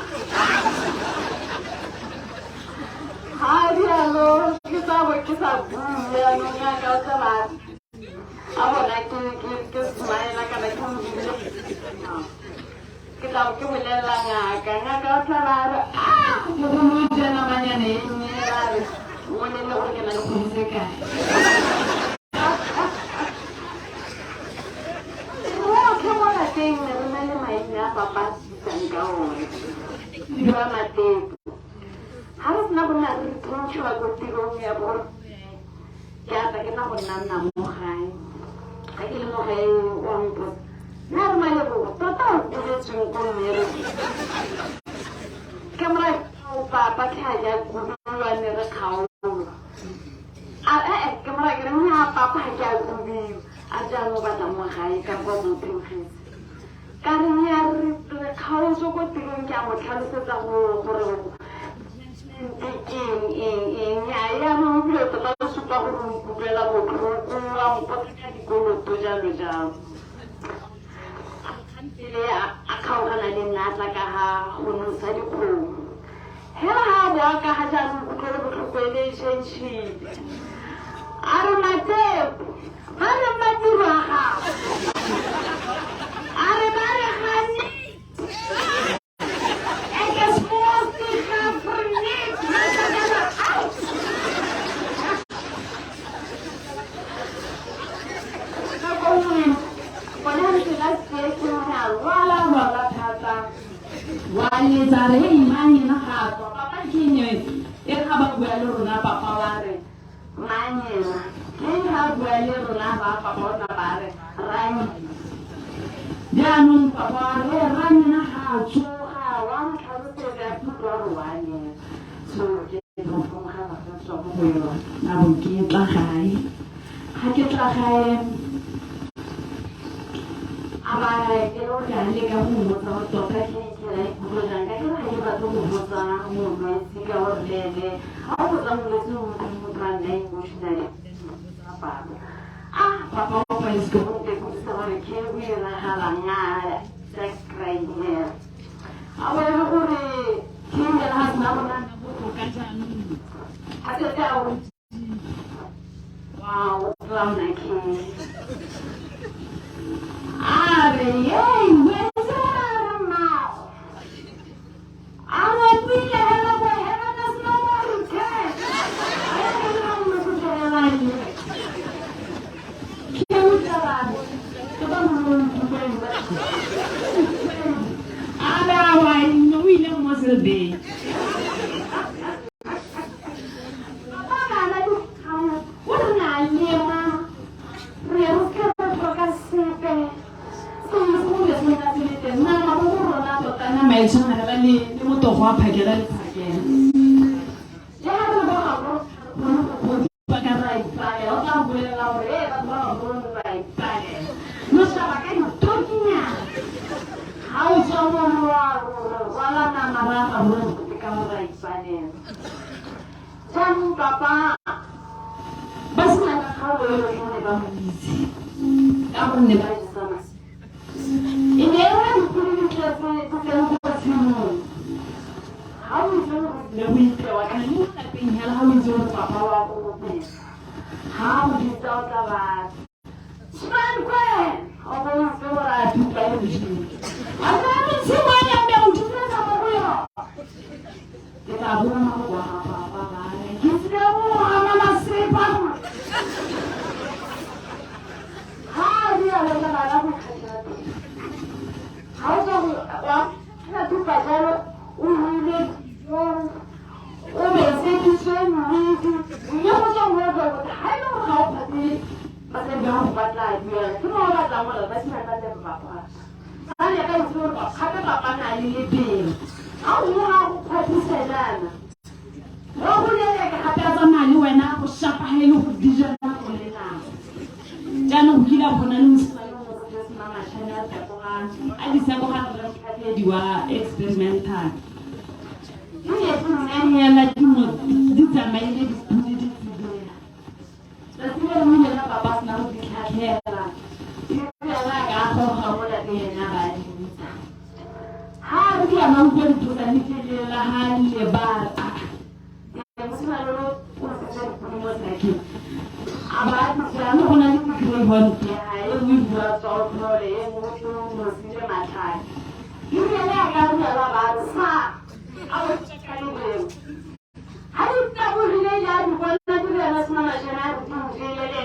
hari alo kita ya no ngaka o tabare abo na ki smile na kana ki kita ke mulai la ngaka o tabare muda namanya nih, mau nelo kita nak kumpulkan. Oh, kamu nak tengok mana mainnya papa dan kau. Dua mati. Harus nak benar tunjuk aku tirongnya bor. Ya, tak kita benar namukai. Lagi namukai orang tu. Normalnya bor. Total dia sungguh merah. Kamera. Papa kaya guduan ni rakau. Kamera kena papa kaya gudu. Aja mau baca mahai kamu mungkin. Karena rakau suku tinggal kamu kalau setahu orang. Ini ayah mungkin terlalu suka guru bela guru pakai di guru tu jalan. Ini akau kan ada nasa kah hunus saja guru. Hela ka hajan ko relationship arumate ha are bare hani eke smoke ka free wala thata wali zare imani na hapo papa kinyo ekaba gwalo na papa ware manye na gwalo na papa na bare rani janu papa ware rani na hacho wan karute ga tuwa wani so ke ko khala so ko yo na bunki tla khai hake tla khai abare ke lo ga le ga mu to ka ke bukan kan hanya batu bukan mungkin jika orang aku tak boleh tu bukan lain bukan apa papa apa itu kita orang kiri lah halangan Wow, clown I can. Yay, where's the mouth? I'm a big hell of a heaven does no one to tell. I don't know what to tell you. Cute about it. I know we know what's a day. Papa, basi nakakao wewe ni bamulizi. Hapo ni basi sana. Imeona mkuru kiasi kwa simu. Hauzo na wimpe wakani na pinyala hauzo papa wako mpe. How did you talk about? Sman kwen. Obo sura tupa hivi. Azami simu ya mtume kama huyo. Itabuona kwa hapa. Experimental. You have to learn like you know. These are my ladies. That's why we have Papa now. We have hair. You feel like I don't know what I did now. How do you know when to the little hand the bar? I'm not like you. About the one one. I will not talk for my time. You know I got a lot I was telling you. How did that really have one that you have as much as I do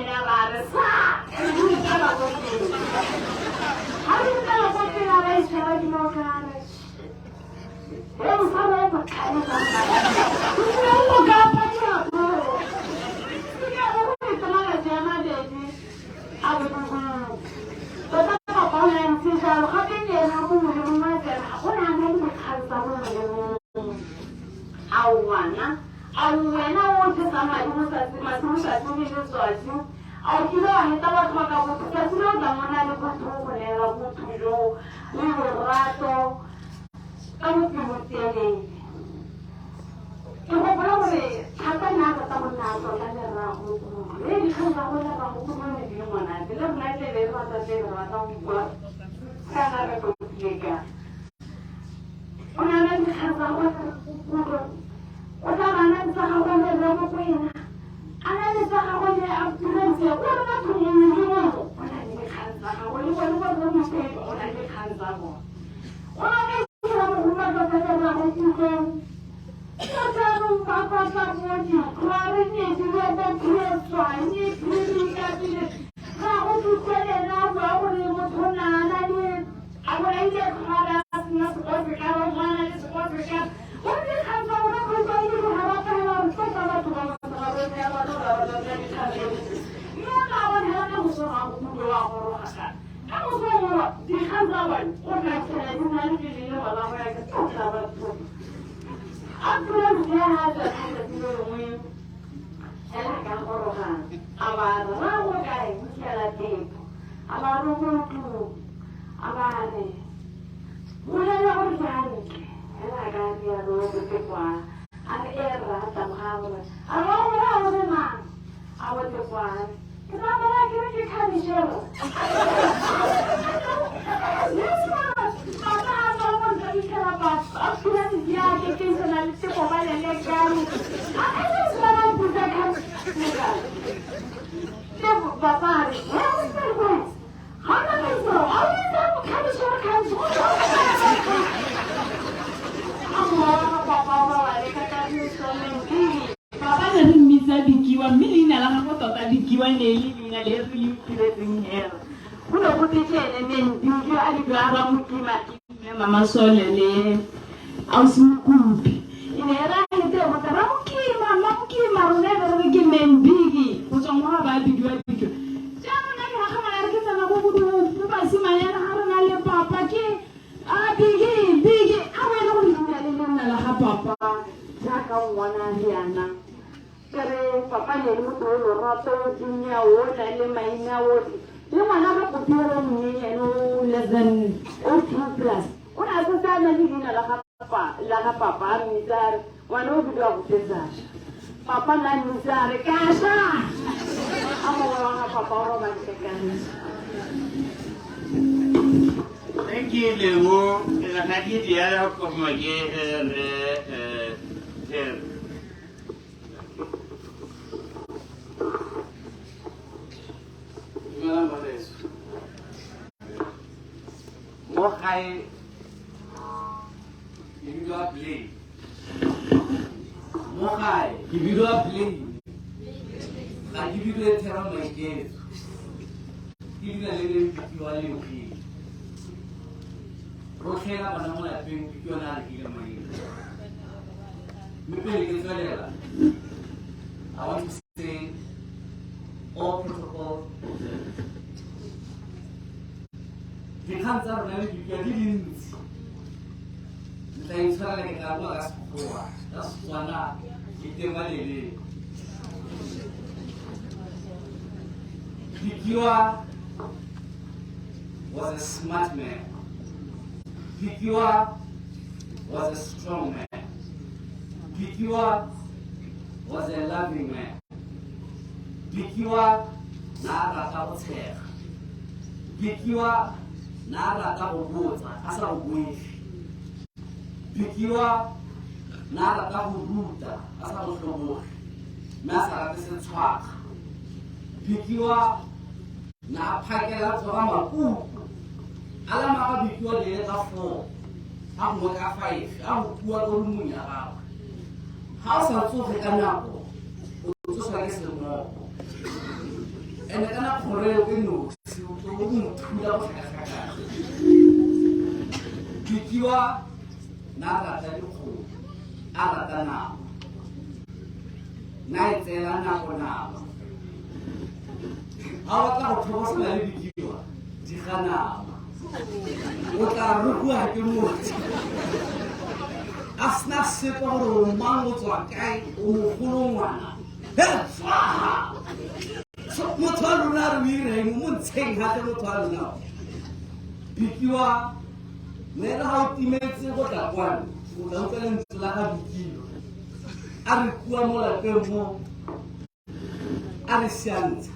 about a sack? How did you tell us what you are showing you more kindness? There was some of the kind of you know, look up at you. You got a lot of German baby. I would do. But I'm going to see how can you have Awana, I want to somebody who says my sister to me this was I'll kill her and tell us what I want to say. No, the one I go to when I go to you. We will rattle. I will be with you. You will probably have another tabernacle and around. Really, because I will have a woman if you want. I believe my lady was a little around. Can I go to you? When I let me have a woman. What am I not going to do? And I just want to have to say, what about you? When I make hands up, when you want to say, when I make hands up. When I make hands up, when I make hands up, Mama solele ausmukupi inera ite mukima runebe ke membigi uzongwa ba bigwa bigwa jamu na ka mara ke sana ko kudu basi mayana harana le papa ke bigi awe no ni na la papa jaka wana hiana kare papa le mutu lo rato dunia wona le maina wodi le mwana ka potero ni eno less than 18 plus una sasa na lina la papa mizar wana ubidwa kutezasha papa na mizar kasha ama wana papa roba kekani. Thank you Lego la nadie dia como que Mohai individual play. Mohai individual play. La individual terra mais que individual ele individual okay. Rochela para não é bem individual aqui na mãe. Me pergunte se ela. I want to say all protocol. The hands are very big. You didn't. The inside like a glass before. That's one. It demanded. Pikiwa was a smart man. Pikiwa was a strong man. Pikiwa was a loving man. Pikiwa na rata Pikiwa na rata ubota asa ubwishi. Pikiwa na rata uruta asa ushoboshi. Masa ratese tswaka. Pikiwa na phakela tsoga makuku. Ala maka bikiwa le ka 4. Ha mo ka 5. Ha o bua go munya gago. Ha o sa tsoge ka nako. O tsosa ke semo. Ene kana khore ke no. Pikiwa na rata dikgomo a rata nama na etsela nako nama ga o batla go tlhobosela le bikiwa di ga nama o tla rukua ke motho a sena sepe gore o mang o tswa kae o mogolo ngwana motho a lona re o ireng mo ntsheng gape motho a lona bikiwa nele ga o timetse go tla kwane o tla utlwa lentswe la ga bikiwa a re kua mo lapeng mo a re siantsha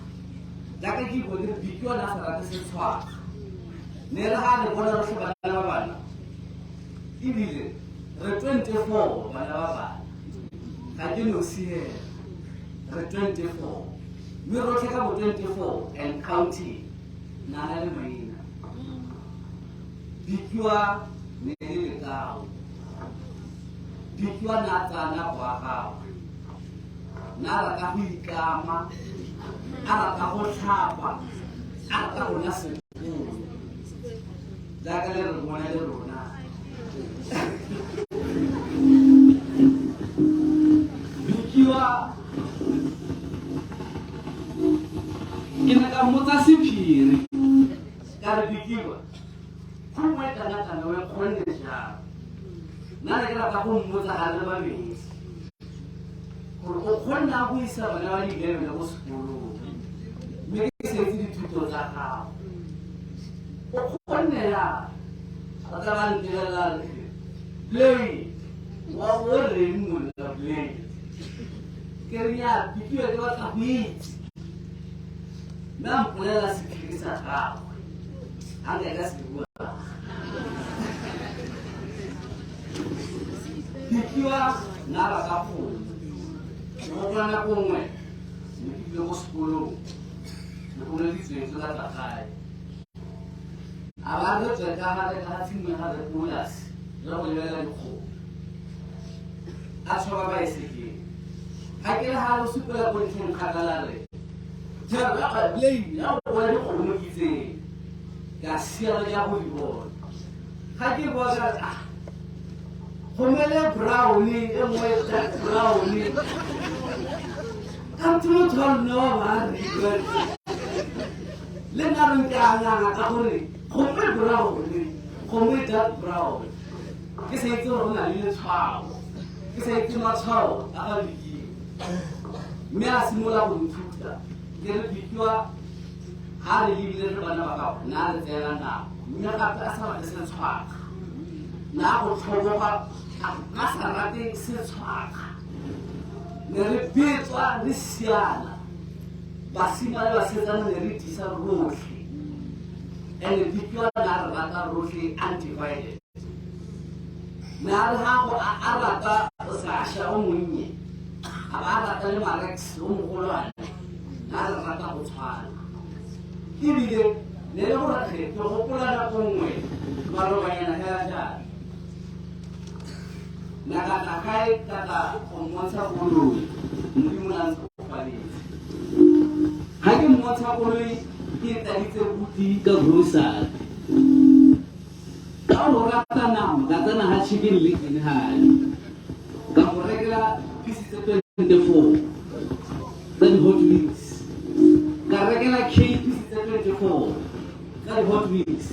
jaaka ke iko dire bikiwa na sa rate setshwaga nele ga a re bona rotlhe bana ba bana ebile re 24 bana ba bana ga ke nosiela re 24 mme rotlhe ka bo 24 and counting nana le maina bikiwa ne le lekao bikiwa na tsana kwa gago na rata go ikama a rata go tlhapa a rata go nna sekolo jaaka le re bona le rona bikiwa ke na ka motsa sephiri ka re bikiwa gongwe kana we kgonne jang nna ne ke rata go mmotsa ga re babedi gore o kgonna go isa bana ba di-11 go sekolong mme ke setse dithuto tsa gago o kgonne ya a tla ba ntelela play wa o reng mola play ke re ya bikiwa ke batla go itse nna mpolela sephiri sa gagwe a nka ka se bua bikiwa na rata kgomo Mogwalale kongwe ne ke ile go sekolong le go le ditsetso ka tsa gae a ba re tswe ka gare ka tshimo ga re polasi le go lebelela dikgomo a tshoba baesekele ga ke le ga lo supela ko ntlheng kgakala re jalo ya ga blame ya go bona dikgomo mo kitseng ka siela ya go di bona ga ke bona Homele brownie, and white that brownie. Come to tell no one. Let not Home brownie, home that brown. You say it's all a little child. You say it's not how I'll be. May I small on food? Get a picture. How do you live on about? Now that they're now. You're not as a spark. Now, for Masarati setswaka ne re betwa le siana basimane ba setsana ne re disa rotlhe ene bitwa na re rata rotlhe undivided na re ha go a rata sa sha o monnye a ba rata le marex o mogolwane na re rata go tshwana ebile ne re go rakhe go gopola na kongwe ba ro banyana hela jana naka kai kata montle koloi modimo la ntse o faletse ga ke montle koloi ke taditse buti ka grocery ka go rata nama ka tsena ga chicken leg in high ka go rekela pieces 24 then hot wings ka rekela cake pieces 24 then hot wings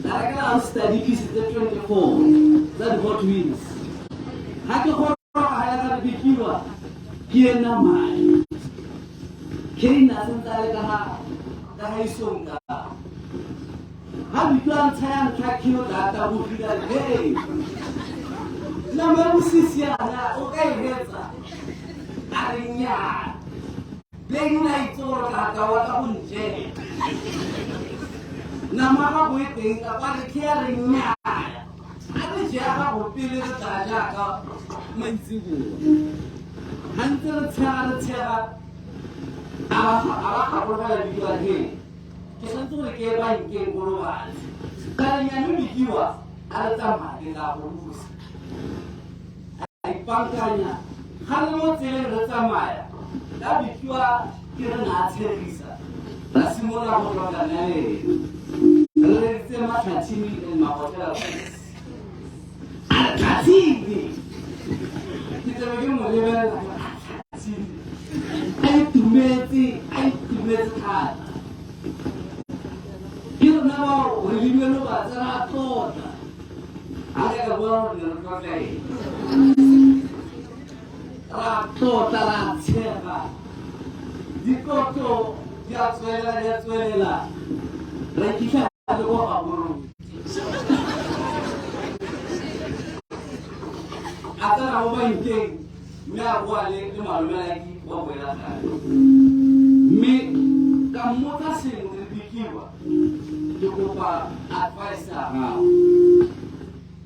ka rekela study pieces 24 then hot wings Hake go ha ya bikiwa ke na mai ke na sentale ka ha isonga ha bitwa ntshaya ka kilo data go fika hey na ma musisia na o ka ihetsa arinya le na itoro ka wa ka bunje na ma ga go iteng ka ba re ke arinya Jaga hopile le tla ka mantsigo hantse re tsara aba ga go ba le diwa he ke santse re ke ba nke go ba ka nya no diwa a re tsamaya ke la go busa ai pankanya ga le mo tsele re tsamaya la bikiwa ke re na tshegisa ba simola go rola le re tsema tlhathini le mahotela Kgakatsi kita bagi mulai Kgakatsi ai tumetse thata ke na ba re limelo ba tsara tota a ka bo re re tlai ra tota ra tshega dikoto ya tswelela re kitla le go ga boro Atara o ba nkeng me a bua le malomela ki wa boela gae me ka motla sengwe re bikiwa ke kopa advice ya gago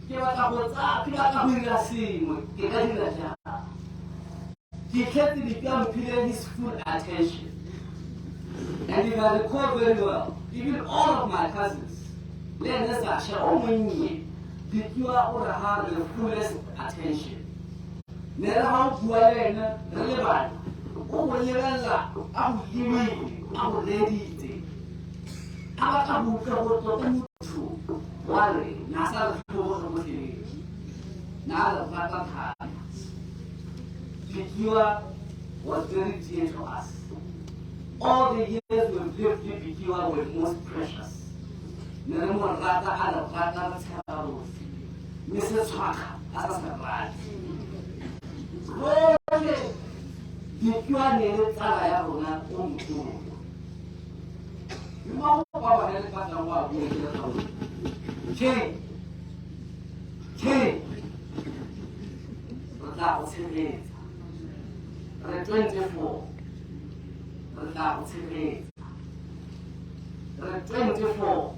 ke batla go dira sengwe ke ka dira jang ke tletse dika mphile his full attention and if I recall very well even all of my cousins le ene sa sha o monnye you are have the fullest attention. Never how to learn relevant. Oh, Levella, I'm giving our lady. I'm a book of worry, Nasa now the Pikiwa was very dear to us. All the years we've lived with Pikiwa were most precious. Never more rata out of rata. Mrs. Haka, as a right. If you are near the Tala, you know what I had a while. But that was it. 24. But that was it. 24.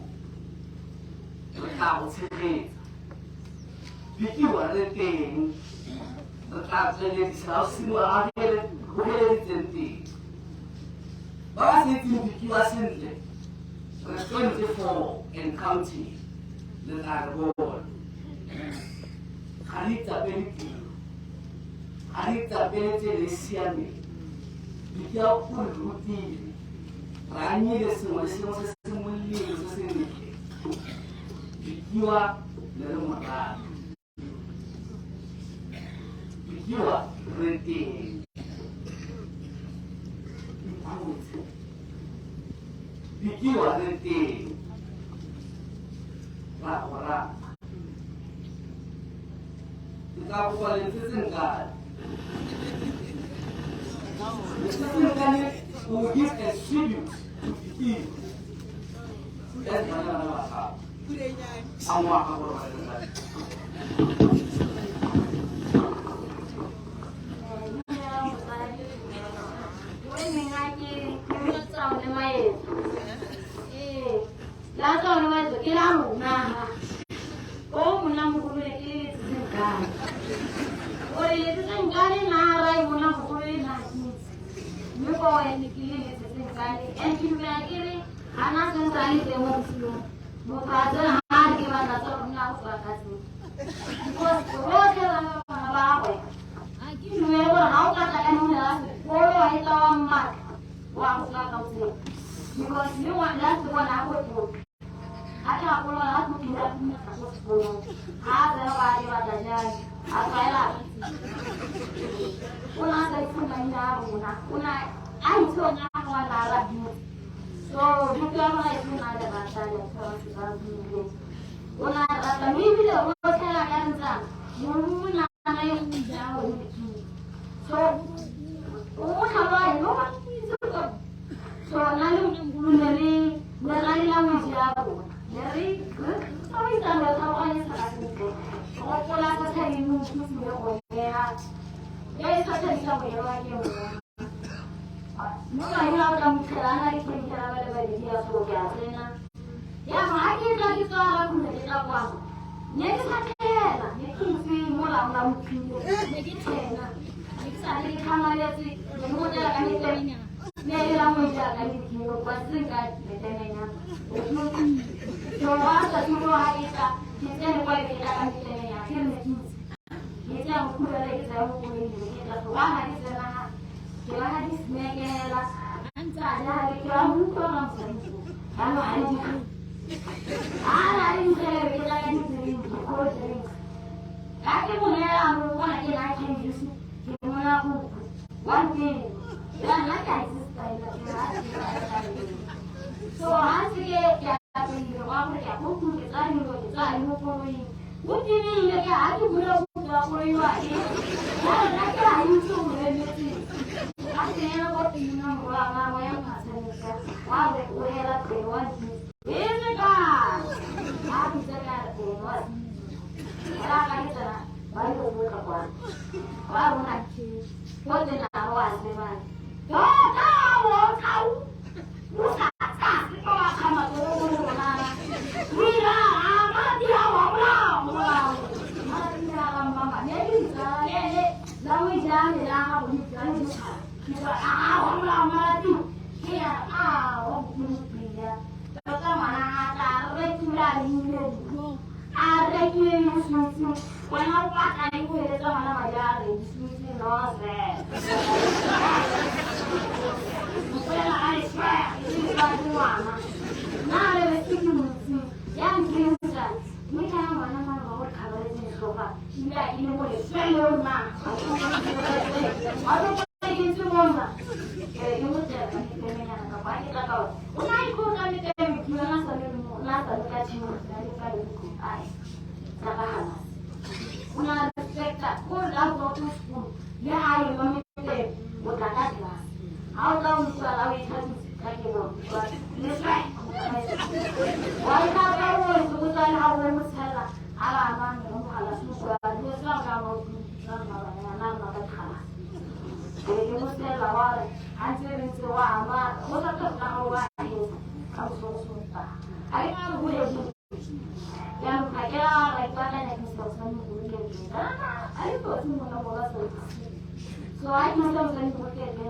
But that was it. Bikiwa le teng re tla tswelediša o simolola pele Bikiwa Senate, 24 in county, that are born. Harita Benete Lesiani, Bikia Ruti, Rani the Simulini, Bikiwa Lerumaka, Bikiwa Renti. Bikiwa Renti. Wara. Kita bukan itu singkat. Kita will give a tribute to him. That's another because you want that's the one I would do. I can't follow that to do that. I don't know what I try that. When I say to my when I'm so young when I love you. So you can like me not about that. When I maybe the work I haven't done. You not down. So what have I know? So lalu dari lama jauh dari kami tanda tahu aja sekarang itu. Kalau pola saya ini mungkin sudah boleh. Jadi saya tidak boleh lagi. Mungkin ada kamu kerana itu kerana ada dia sudah sana. Ya makanya lagi sekarang menjadi apa? Jadi saya mungkin mula mungkin jadi sana. Jadi saya kamar itu mula kami terima. Neri ramu jaga ni kiro pasir kat betenanya. So apa tu kita kita ni boleh kita kan betenanya. Kita aku lagi saya aku ni kita tu hari sana. Kita hari semega anta ada hari kamu tu orang sini. Kamu hari hari kita kan sini kau sini. Kaki punya aku nak kita ni kita aku one day. Dan nak so hasilnya kayak apa ya mungkin kita ini mungkin ini ya aku belum lagi nak ayu tu mesti hasilnya kau tinggal orang yang masih wah udah keluar ini kan aku jangan keluar orang kita baru berkawan baru nanti kau jangan awas memang tahu musa itu sama tu mana mira apa dia awak dia mama ni lalu jangan dah bukan kita awak malah tu dia awak punya kita mana ada regular ini ada ni kalau pakai itu kita mana ajar ini no una respecta con la otros ya hay un how long shall I take you on? This way. Why not I want to go down how we must have a man who has a super, this long hour, you must tell a water, and say it's a while, what a cup now, why I'm so soon. I am good. Yang kaya like that and it's so I thought you want to go so I know I'm going to get this.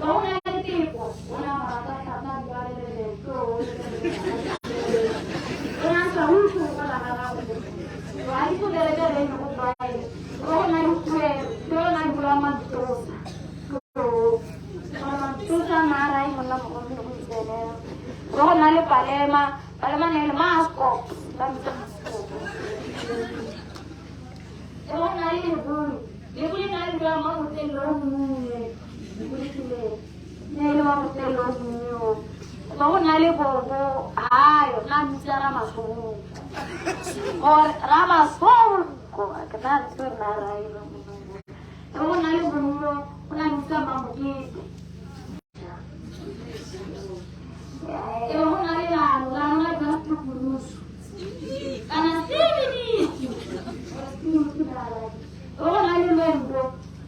Una de tipo, una batata tan grande de todo. Una saúde para la gana. Vai tu dele dele no vai. Ona iku, ona ibrama tosa. Ona tosa mara e ona mo dele. Ona le palema nele masco. Ona le bu. Debuli na ibrama o telo. Nele ma telo nyo. Ona le bobo. Ai, na misara maso. Or Ramasol, que nada se tornará aí. Eu vou na livro, na missa mamuquita. Eu vou na livro, lá na gato curuço. Ana Sibini. Eu vou na livro,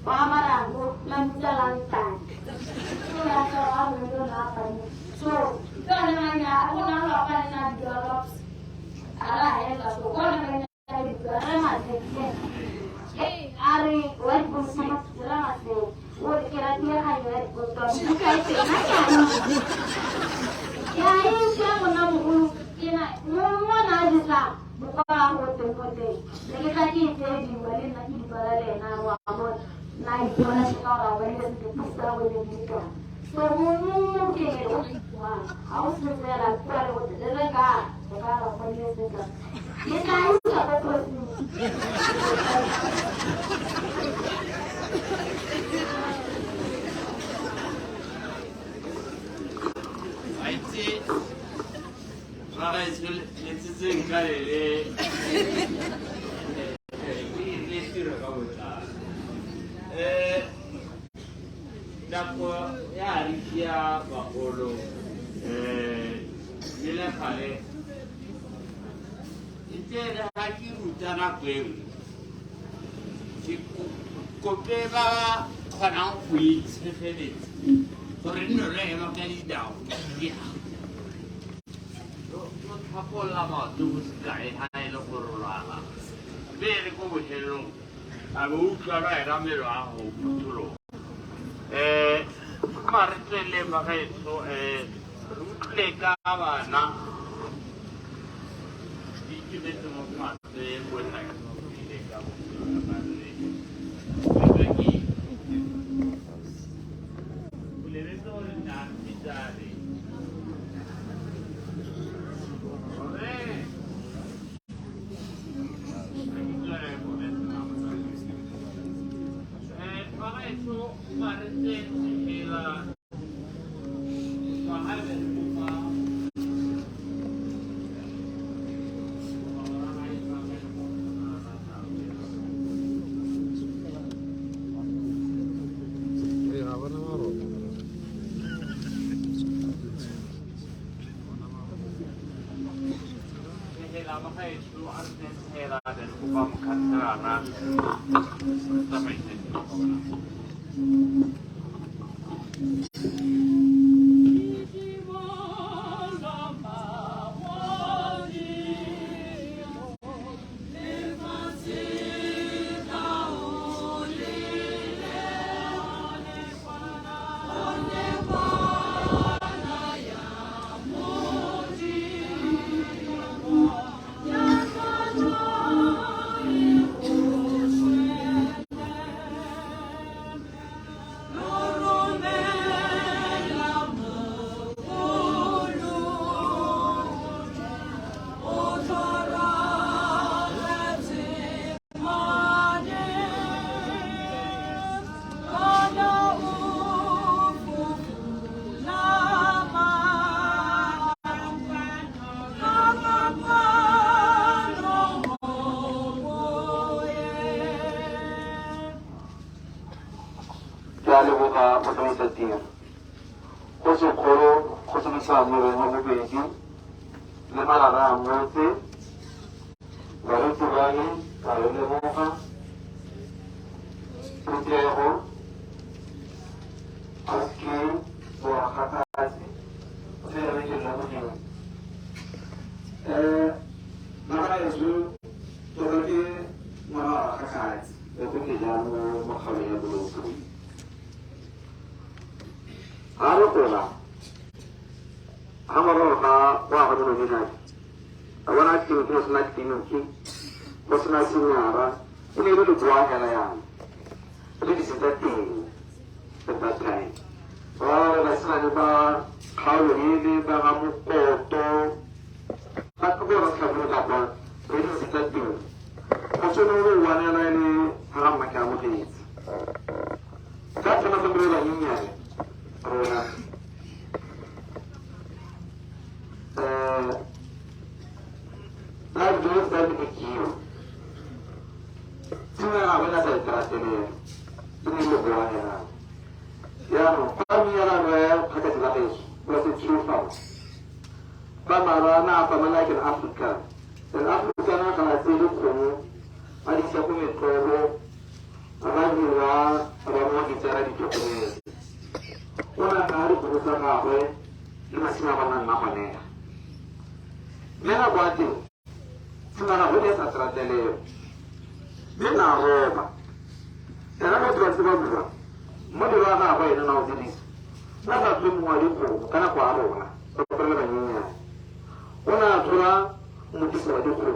o amarango, na missa lantan. Eu já falava melhor lá para mim. So, então na minha, eu não vou para na diálogo. Ara ela so kona kaya drama se ari wad kung sama drama se wad kira dia kaya kung to kaya se na ya ini siya mo na mo kina mo na disa buka hote lagi kaki se di wali na di barale na wa mo na ipona sa ra wali sa pista wali dito so mo ke wa aus se ra para hote de ka para wali dito ये काहे सब तो आइए रागा इसको लेते से निकाले ये तीर का होता दापो यार क्या बाकोलो मिला खाले Ite haki utana kweu. Kopeba kwana kui sefele. Torino le ma kali dao. Ya. Lo tapola ma tu skai hai lo korora. Bere ko bhelo. Abu kara era mero a ho futuro. Martele ma kai so rutle ka ba na. Di metto ma se vuoi ragazzi perché le persone da pizzare ma adesso guardate che la kin ko suna kin ki ko suna sinara ini lu buah kana ya itu disebut tempat lain oh rasanya ni ba kalau ini ba kamu kotor aku orang kabur apa ini disebut macam lu wanita ini haram macam ini tak pernah berada ini ya orang live dulu saya bikin semua apa yang saya terasa ini luar ya kami orang Rre kata jelas berarti curang bagaimana apa menaiki Afrika dan Afrika nak kalau hidup kamu ada siapa metro orang luar orang bicara di Jepun orang hari berusaha apa ini masih apa ni Mena buatin, semana boleh sastra tele. Mena roba. Era mau terus berbuat. Mau apa ini nak jenis. Nada tu mau itu, karena aku ada orang. Perlu banyak. Orang tua mungkin sudah itu.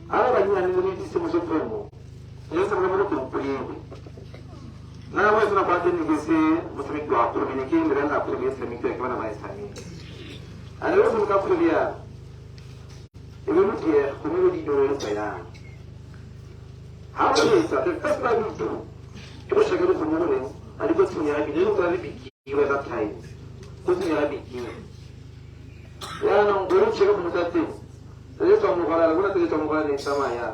Ada banyak yang ini semua semua. Ini semua itu perlu. Nah, awak sudah buatin ni kesi, mesti dua perlu ni kini dengan apa perlu semi tu ekman apa esani. Ada orang muka kuliah, ibu dia kumulu di dua saya. Apa ni? Tapi pas lagi tu, ibu sekarang kumulu ni, ada pun punya lagi, dia bukan lagi bikin, ibu tak tahu, pun punya lagi bikin. Ya, orang guru cakap muka tu, jadi kamu kalau guna tu kamu kalau ni sama ya,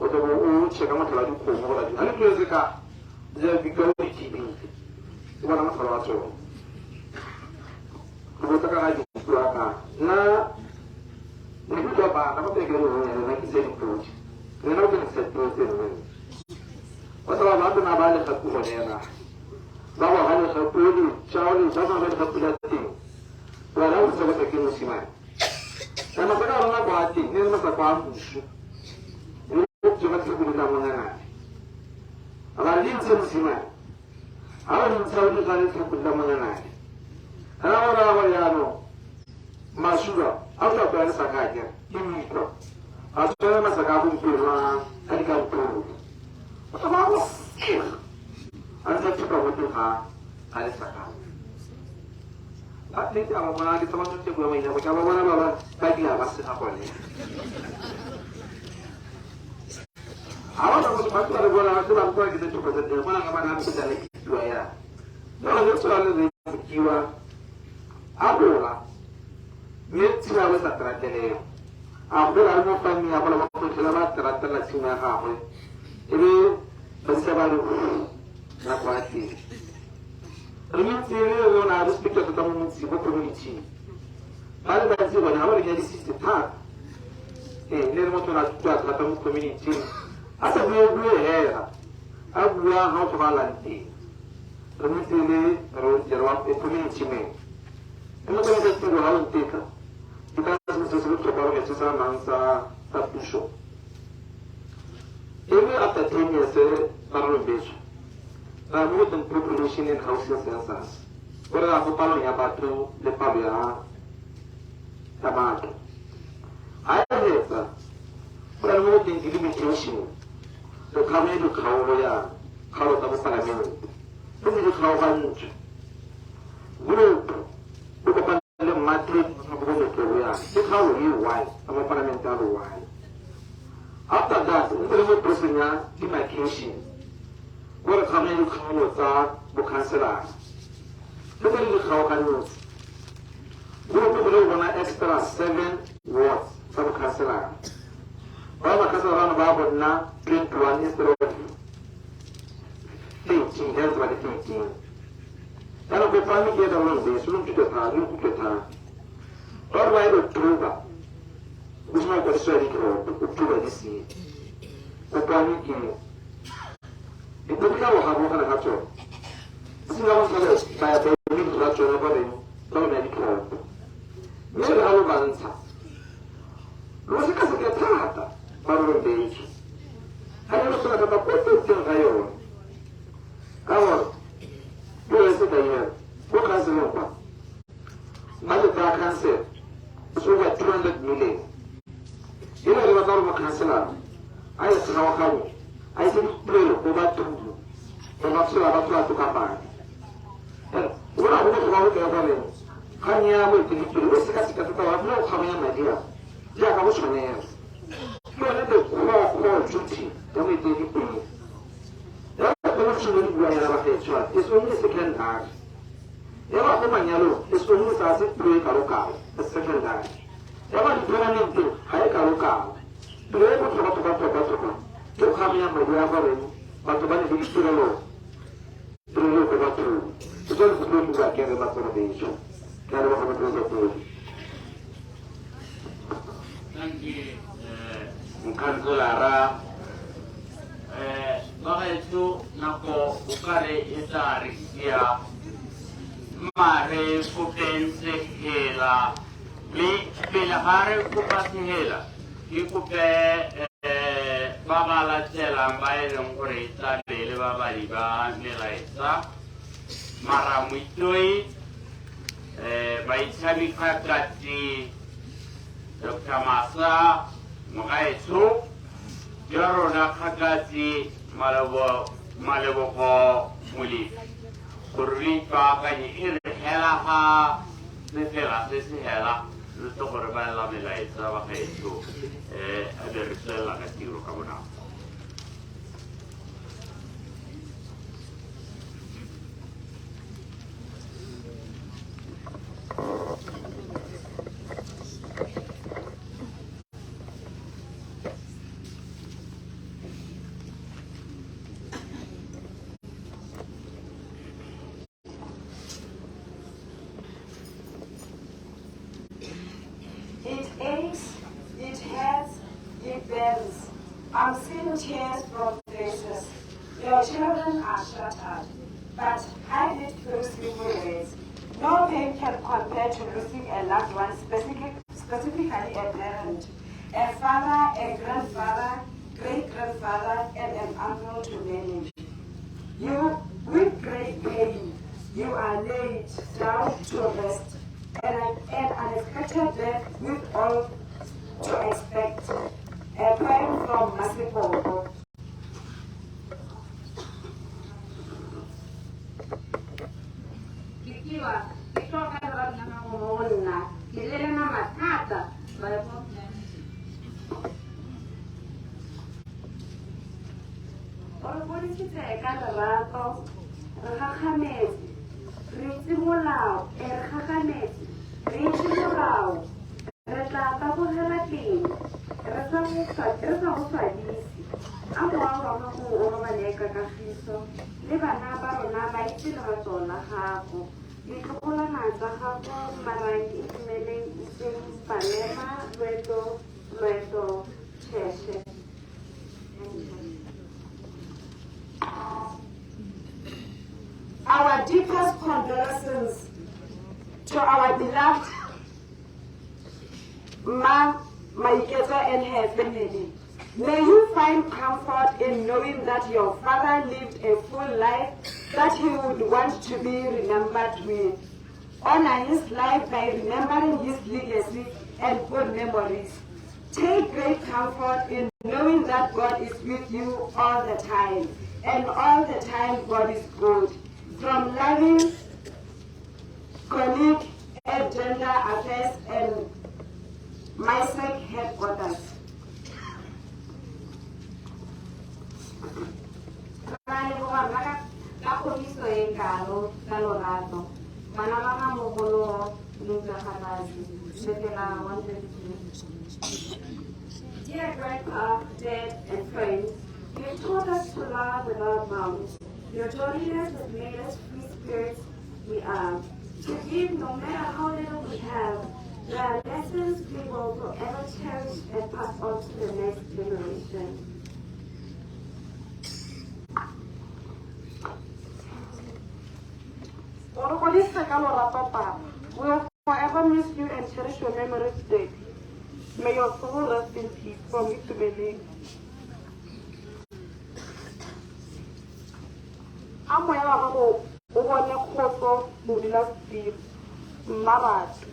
atau guru cakap macam lagi kumulu lagi, ada pun cakap, dia bikin lagi bikin, ibu nama salah tu. Kita kan lagi belakang. Nah, ini tu apa? Apa yang kita lakukan? Nak kita ikut. Kita nak kita ikut. Masalah apa? Nak balik ke kubu ni lah. Bawa balik ke kubu ni, cawli, jangan balik ke kubu ni. Walau kita tak kena siapa. Nama kita orang nak buat ini, ni masa kuam busu. Ini cuma kita kubu ni mana? Awal ni cuma siapa. Awal ni cawli kali kita kubu ni mana? Orang yang masuk, apa yang sakitnya, ini itu. Apa yang sakit pun pernah kali pun. Apa mahu? Anda cuba betul ada sakit. Tapi apa mana kita masuk ke buah ini? Apa mana bapa bagi apa sih apa ni? Awak tak masuk masuk ada buah itu apa kita cuba betul. Mana mana kita lagi dua ya. Kalau kita lagi jiwa. Abuela, dia tidak bisa terjadi. Abuela mau kami apa pun selamat terjadi semua hal. Ini bersebab nak hati. Ini sendiri orang harus pikir tentang musibah komuniti. Kalau dah sebab awak jadi sistem. Ini mau tuan tentang komuniti. Asal dia Abuela harus balanti. Ini sendiri orang jawab komuniti ni. Kalau kita tunggu hal itu, kita harus sesuatu coba untuk sesuatu mangsa tak busuk. Ini apa tanya saya baru beju. Ramu dan population in house sensas. Kalau aku paling apa tu lepas dia, tamat. Ayah itu, kalau mungkin jadi limitation. So kami itu kau ya, kalau tak besar lagi. Itu kau kan, guru. Bukan pada matrik bukan itu ya. Kita tahu ini why, apa parlamentar why. After that, untuk prosesnya demarcation. Kalau kami itu kau tak bukan salah. Kita itu kau kan itu. Guru perlu guna extra 7 words sama kasalah. Kalau kasalah bawa na print one instead of 15, health by 15. Kalau kami kita orang desa, sebelum kita tahu, orang itu terluka. Usman kau sesuai terluka di sini. Kami kini, itu kita waham bukan kacau. Sehingga kalau saya beri kacau apa ni, kalau ni terluka. Mereka halu bangsa. Lu sekarang kita tahu, baru desa. Hanya lu sudah kata betul yang kayu. Kawan. Boleh saya tanya, bukan siapa? Malu tak kanser, it's over 200 million. You know, the Honorable Councillor, I said, how come? I said, pray, go back to you. And I'm sure I'm not to come back. And when I went to the can you have to do this? I have no comment, my dear. Yeah, I was my name. You are not the core duty. Then we did it. That's really where I have a it's only the second act. You are the man yellow, it's only started to break a local, the second act. You are the permanent to hike a local. To be able to go to you come here, my dear, but to manage to the law. To look about you. It's only to look back at the matter of the issue. Thank you, Councillor. Bakaitu nako ukare itarisia mare kupense hela bila hare kupasi hela ikupe babala tela mbaye ngore itabele babali ba nelaisa mara muitoi baitsabi Kgakatsi Dr. Masa Mogwalale Jaro na Kgakatsi malebo ko muli kurri pa kani irhela ha nefela sesela luto korba la melaisa ba kaitu adersela katiru kabuna. It aches, it hurts, it bends. I'm seeing tears from faces. Your children are shattered, but hide it through simple ways. No pain can compare to losing a loved one, specifically a parent, a father, a grandfather, great-grandfather, and an uncle to many. You, with great pain, you are laid down to rest, and unexpected death with all to expect. A poem from Masipo. Kikiwa kitoka na kuona kilele na matata Orbolitsitse ka lerato re gagametse re itse molao re gagametse re itse molao re tla tabogela teng re sa go swadise a moa wa go o robale ka kagiso le bana ba rona ba itse lerato la gago ditlogolwana tsa gago marangi itumeleng iseng palema loeto tšheshe. Our deepest condolences to our beloved Ma Maiketwa and her family. May you find comfort in knowing that your father lived a full life that he would want to be remembered with. Honor his life by remembering his legacy and good memories. Take great comfort in knowing that God is with you all the time, and all the time God is good. From loving colleague at Gender Affairs and MySec headquarters. Dear Grandpa, Dad, and friends, you have taught us to love without bounds. Your journeyers have made us free spirits we are. To give no matter how little we have, there are lessons we will forever cherish and pass on to the next generation. We will forever miss you and cherish your memories today. May your soul rest in peace from me to Benin. Amoya wa gago o bone kgotso mo dula steve mmabatho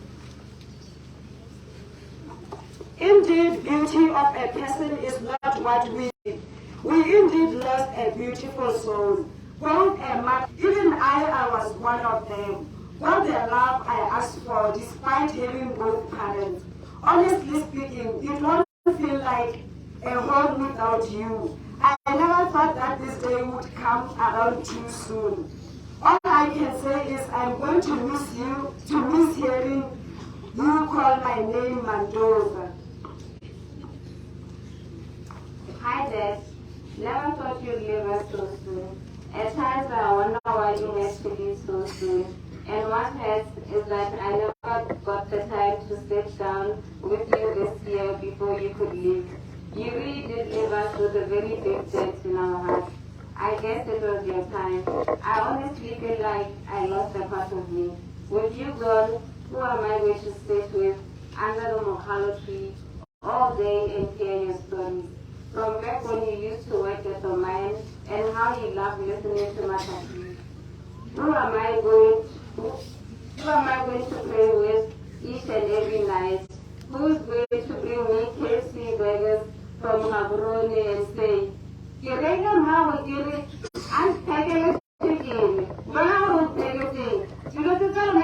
indeed beauty of a person is not what we need. We indeed lost a beautiful soul. Both a man, even I was one of them. Got the love I asked for despite having both parents. Honestly speaking, it won't feel like a home without you. I never thought that this day would come around too soon. All I can say is I'm going to miss you, to miss hearing you call my name Mandova. Hi Dad. Never thought you'd leave us so soon. At times I wonder why you had to leave so soon. And what hurts is that I never got the time to sit down with you this year before you could leave. You really did leave us with a very big dent in our hearts. I guess it was your time. I honestly feel like I lost a part of me. With you gone, who am I going to sit with under the Mogwalale tree all day and hear your stories? From back when you used to work at the mine and how you loved listening to my talk. Who am I going to play with each and every night? Who's going to bring me KFC burgers from Gaborone and say, "Kirega ma wagiri, I'm taking chicken. Bana won't take a thing. You know, to tell me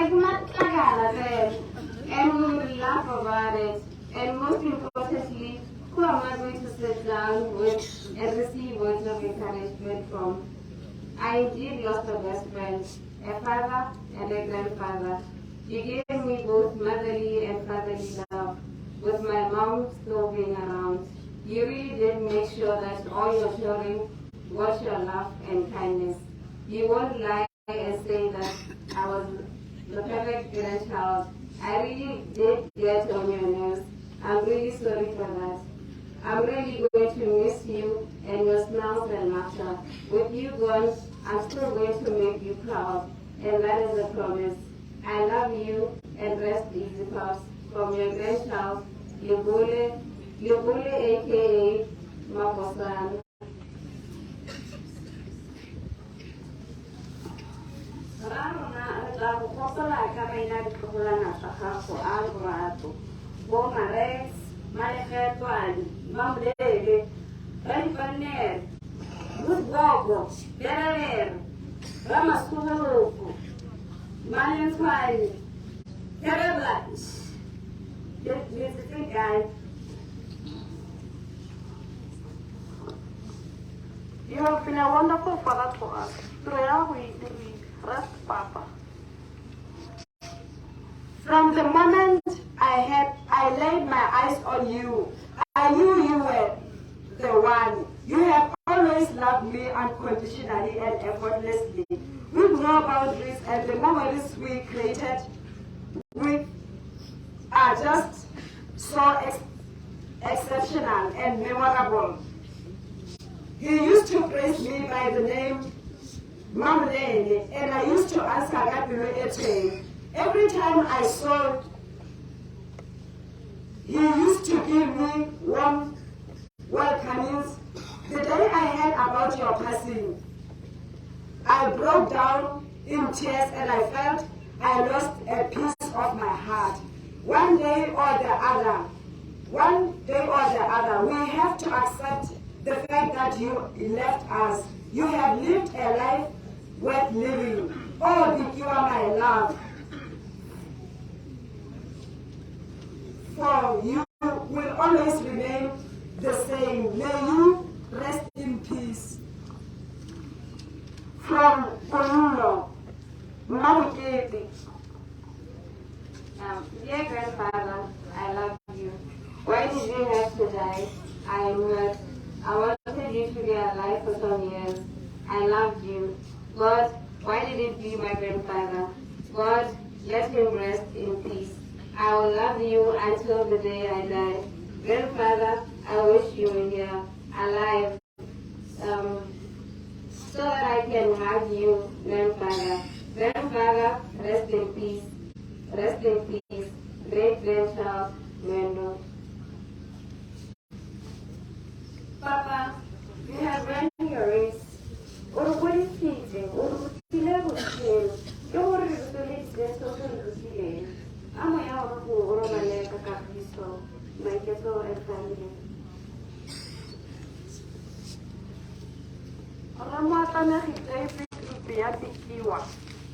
and we will laugh about it. And most importantly, who am I going to sit down with and receive words of encouragement from? I indeed lost a best friend, a father and a grandfather. You gave me both motherly and fatherly love, with my mom still being around. You really did make sure that all your children got your love and kindness. You won't lie and say that I was the perfect grandchild. I really did get on your nerves. I'm really sorry for that. I'm really going to miss you and your smiles and laughter. With you gone, I'm still going to make you proud, and that is a promise. I love you and rest easy, Pops. From your grandchild, Lebule aka Makosan. You have been a wonderful father to us. Throughout we rest, Papa. From the moment I laid my eyes on you, I knew you were the one. You have always loved me unconditionally and effortlessly. With no boundaries, and the memories we created are just so exceptional and memorable. You used to praise me by the name Mogwalale, and I used to ask Kgakatsi. Every time I saw, he used to give me warm welcomings. The day I heard about your passing, I broke down in tears and I felt I lost a piece of my heart. One day or the other, we have to accept the fact that you left us. You have lived a life worth living. Oh, Dick, you are my love. For you will always remain the same. May you rest in peace. From Phologolo, Mogwalale. Dear grandfather, I love you. Why did you have to die? I am hurt. I wanted you to be alive for some years. I loved you. God, why did it be my grandfather? God, let him rest in peace. I will love you until the day I die. Grandfather, I wish you were here, alive, so that I can hug you, grandfather. Grandfather, rest in peace. Rest in peace. Great grandchild, Mendo. Papa, you have run your race. What is teaching? You're the social I'm a Rre Moatlanegi Kagiso, Maikeso and family. Rre Moatlanegi Mpea Bikiwa.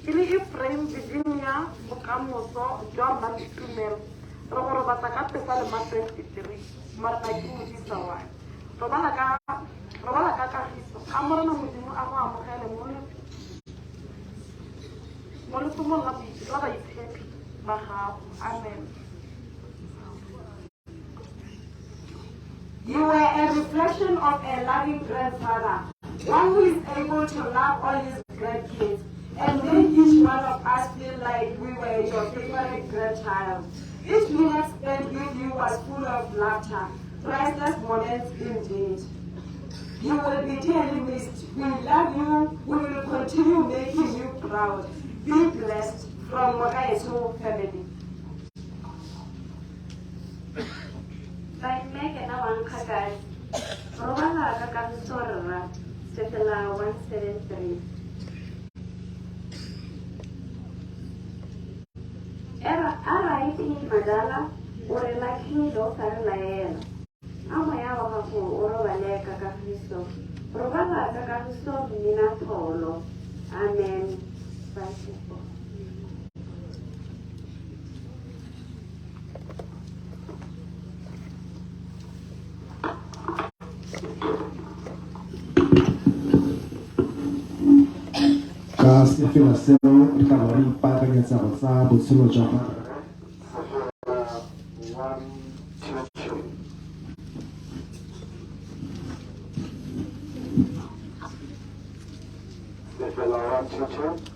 Ili Ephraim Virginia bokamoso jwa Mmatumelo. Re go robata ka pesa le ma 23. Mara ka ke modisa wa. Robala ka kagiso. A morena modimo a go amogele mo letsomong la baitshepi ba gago. Amen. You were a reflection of a loving grandfather, one who is able to love all his grandkids and make each one of us feel like we were your favorite grandchild. Each minute spent with you was full of laughter, priceless moments indeed. You will be dearly missed. We love you. We will continue making you proud. Be blessed from Mogwalale family. By Megan Kgakatsi, ROBALA KA KAGISO Mmina, tshetlha 173. R.I.P. Madala, ore lakile o sa re laela. A moya wa gago o robale ka kagiso. ROBALA KA KAGISO Mmina pholo. Amen. Ka sefela seo re tla ba re ipaakanyetsa go tsa botshelo jwa gagwe. Sefela 122.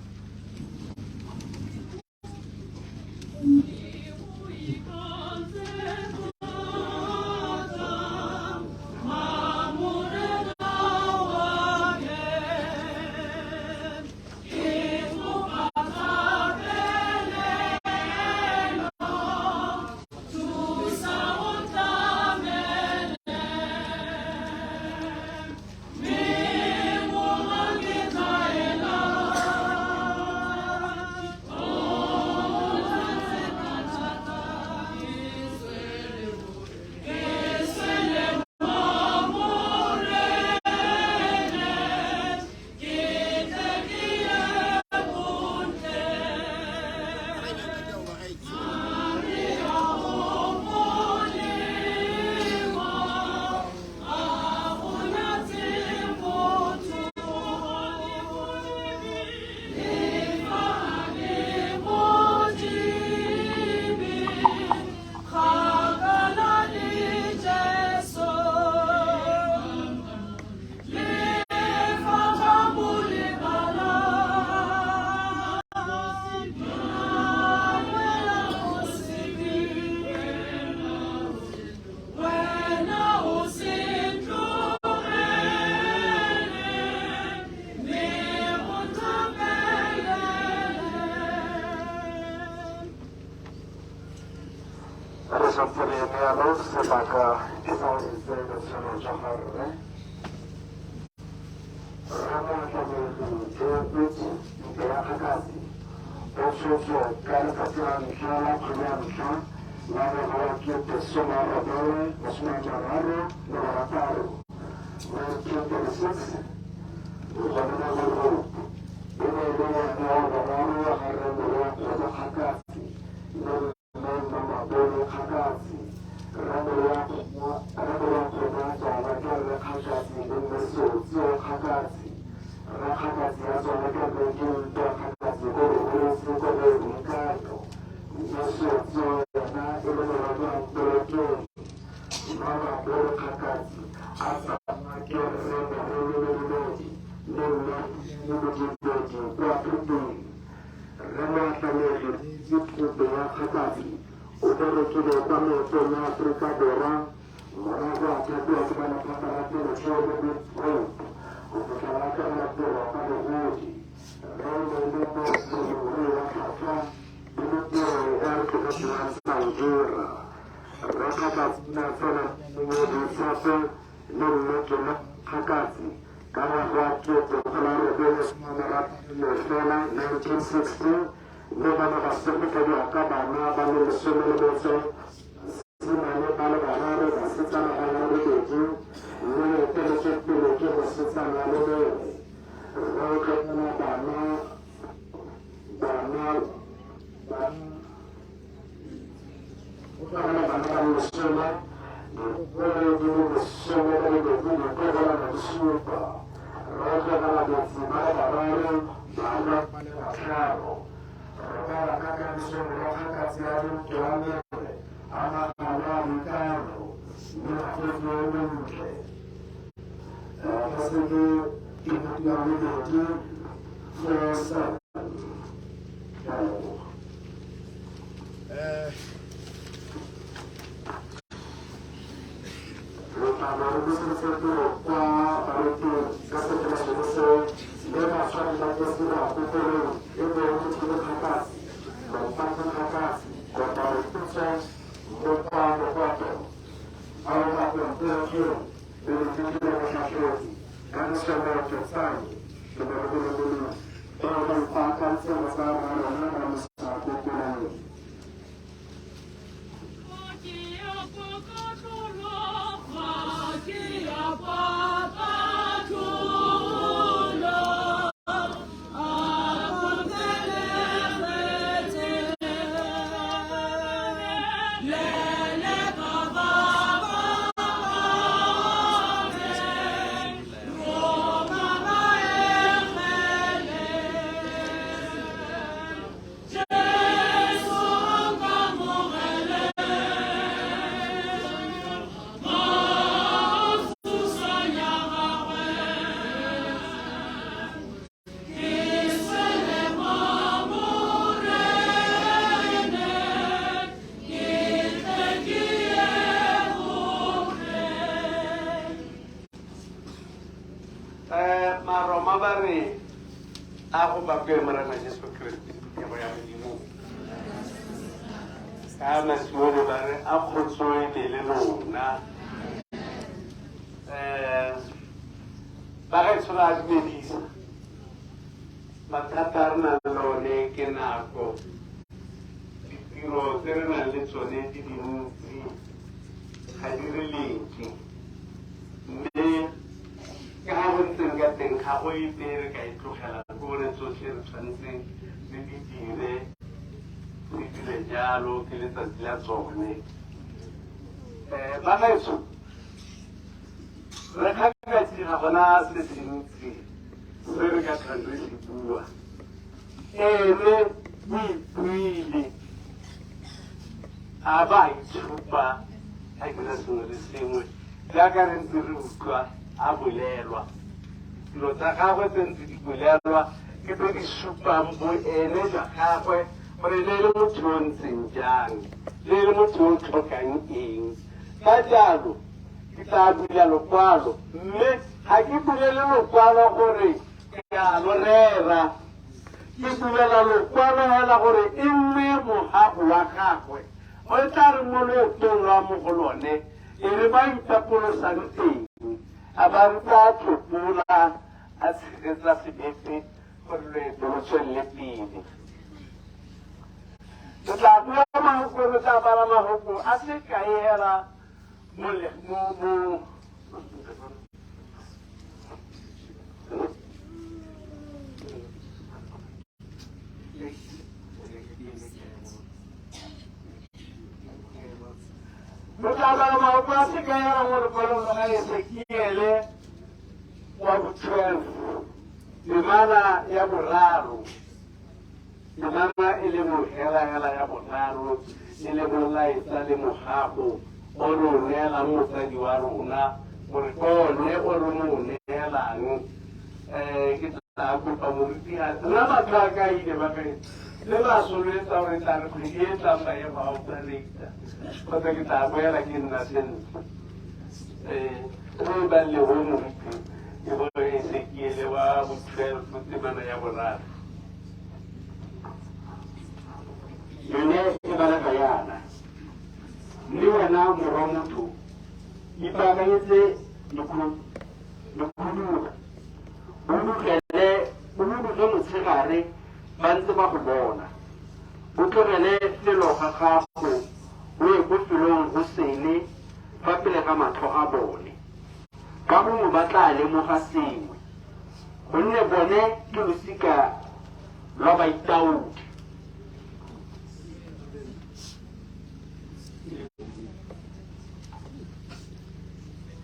Kgakatsi ka ngwaga wa 1960 mme ba ne ba segofediwa ka bana ba le 11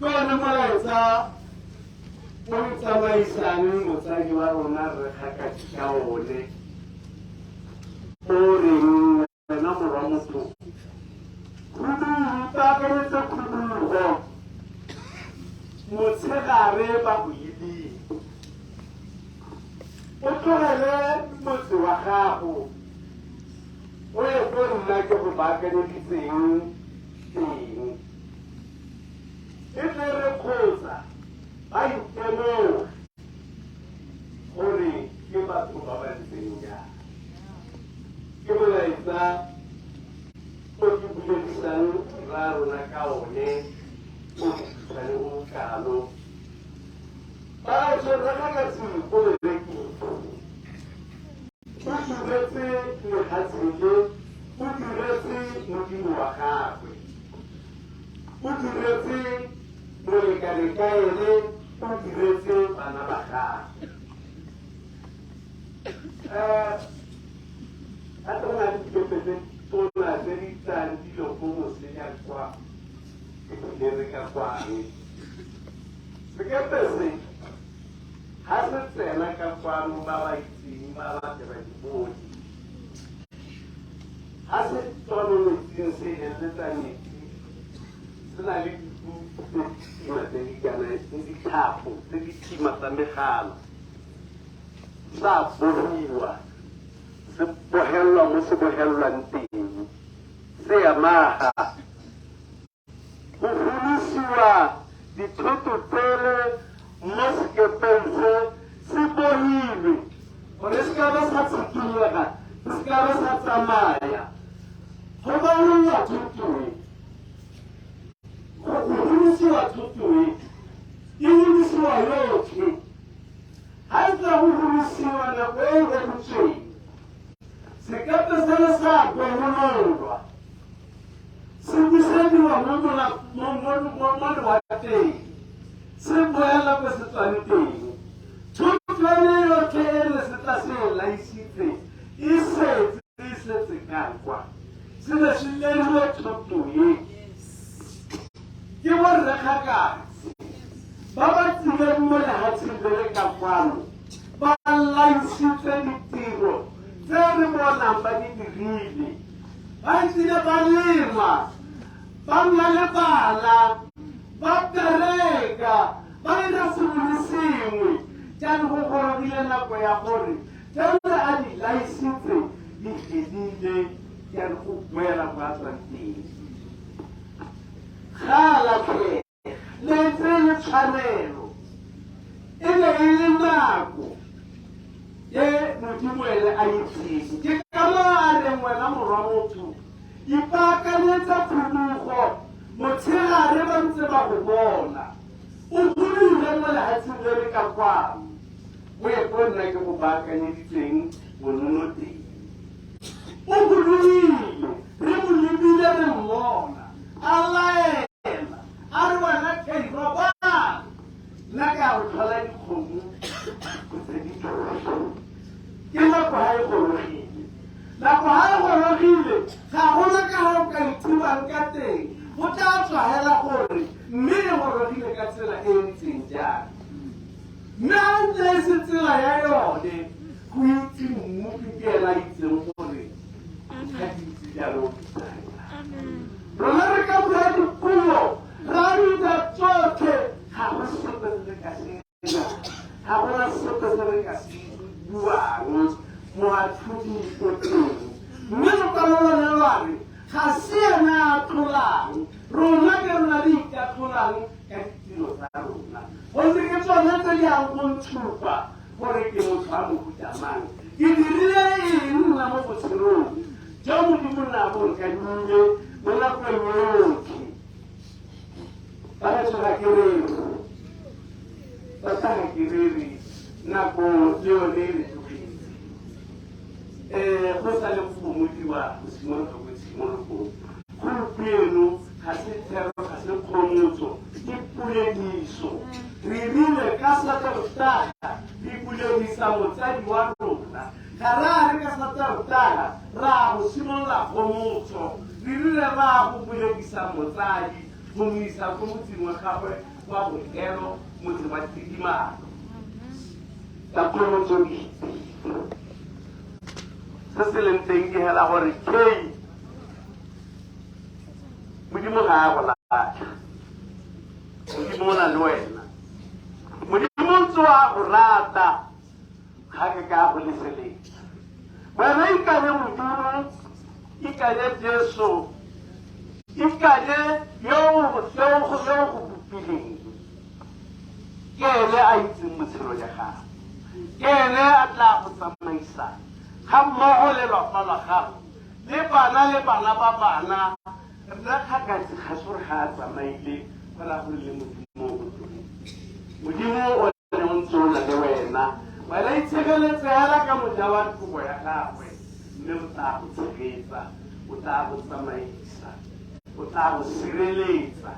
Kwana molaetsa o tsamaisang motsadi wa rona Rre Kgakatsi ka one o reng wena morwa motho ruta khudulugo motshegare ba go idile o tlogele motse wa gago o ye ko nna ke go baakanyeditseng teng e tle re kgotsa ba itemoge gore ke batho ba ba ntseng jang ke molaetsa o ke buledisang ra rona ka one o ke o kalo ba se Rre Kgakatsi o berekile o diretse lefatsheng le o diretse modimo wa gagwe o diretse molekane-kaele o diretse bana ba gagwe a tona le dikepetse tona tse di tlang dilo ko moseja kwa ebile re ka kwang sekepe se ga se tsena ka kwano ba ba itseng ba ba dira dibodi ga se tswa mo metsing se eletsa metsi se na le ditima tse di kana le ditlhapo tse di tima tsa megala sa boriwa se bogelwa mo se bogelwang teng se amaga go golosiwa dithoto tsele mo sekepeng se se bohilwe gore se ka ba sa tshikilega se ka ba sa tsamaya go baliwa thotoe go golosiwa thotoe e golosiwa yotlhe ga e tla go golosiwa nako e e rekotsweng sekepe se le sa kwengololwa se busediwa mo lewatleng se boela ko se tswane teng thutwane yotlhe e le se tla se e laisitse e setse ka kwa se ne se lerilwe thotoe ke bo Rre Kgakatsi ba ba tsileng mo lehatsheng le le ka kwano ba laisitse ditiro tse re bonang ba di dirile ba tsile ba lema ba nna le bana ba bereka ba ira sengwe le sengwe jaanong go gorogile nako ya gore tsele a di laisitse di fedile jaanong go boela go a tswang teng galatlhe le tse le tshwanelo e ne e le nako e modimo ene a itseng ke kama a reng wena morwa motho ipaakanyetsa khudugo motshegare ba ntse ba go bona o golile mo lehatsheng le le ka kwano o ye ko nna ke go baakanyeditseng bonono teng o golile re mo lebile re mmona a laela a re wena robala nna ke a go tlhola dikgomo tse di ke nako ga e gorogile nako ga e gorogile ga gona ka ga o ka ithibang ka teng go tla tswa hela gore mme e gorogile ka tsela e ntseng jang mme a ntle se tsela ya yone go itse mmu ke ela itseng gore ga di itse jalo rona re ka bua dipuo ra ruta tsotlhe ga go sepe se re ka se ga gona sepe se re ka se buang mo atlhoding ko teng mme lo ka lolone lwane ga se ena a tlolang rona ke rona di ikatlolang ka ditiro tsa rona gonne ke tsone tse di yang go ntshupa gore ke motho a mohutamang ke dirile eng nna mo botshelong jo modimo nna bonkadimile mo nakong yotlhe ba re tshwara ke rere ba tlaga ke rere nako le yone e le go sa le go gomodiwa go simologa go tshimologong gompieno ga se thero ga se kgomotso ke pulediso re rile ka saterotaka re puledisa motsadi wa rona ga re a re ka saterotaka ra go simolola kgomotso re rile ra go puledisa motsadi Bumisa ko motseng wa gagwe wa bogelo motseng wa tidimalo takolomotsobi se se leng teng ke hela gore kei modimo ga a go latlha modimo o na le wena modimo ntse wa go rata ga ke ka go leseletsa wena ikanye modimo ikanye jesu ikanye yo go bopileng ke ene a itseng botshelo ya gago ke ene a tla go tsamaisa ga mmogo le lapa la gago le bana ba bana Rre Kgakatsi ga se gore ga a tsamaile fela gore le modimo o botone modimo o ne o ntse o na le wena wena itshegeletse hela ka moja wa kobo ya gagwe mme o tla go tshegetsa o tla go tsamaisa o tla go sireletsa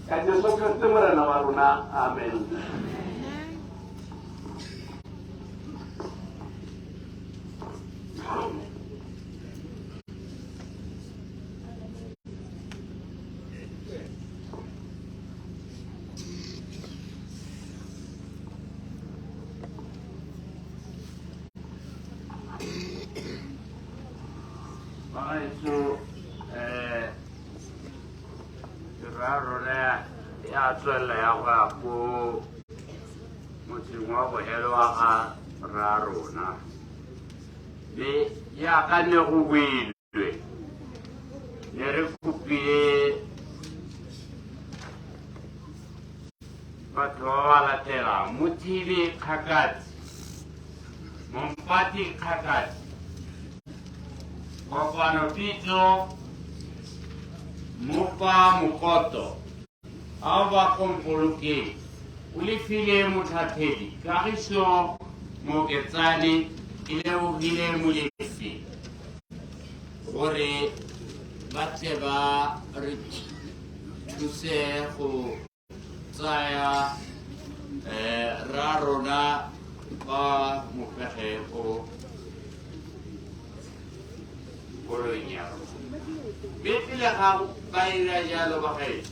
ka Jesu Kriste morena wa rona amen So, ya tswela ya go motseng wa bogelo wa ga rra rona le ya ka ne go builwe ne re kopile batho ba ba latelang Motibi Kgakatsi Mompati Kgakatsi Kopano Pitso Mopa Mokoto Aba Kompoloke Ulifile Muthatedi Kgakatsi Mogetsane ile o hile molesi gore ba tle ba re thuse go tsaya rra rona ba mopege go koloing ya rona pele ga ba ira jalo ba gae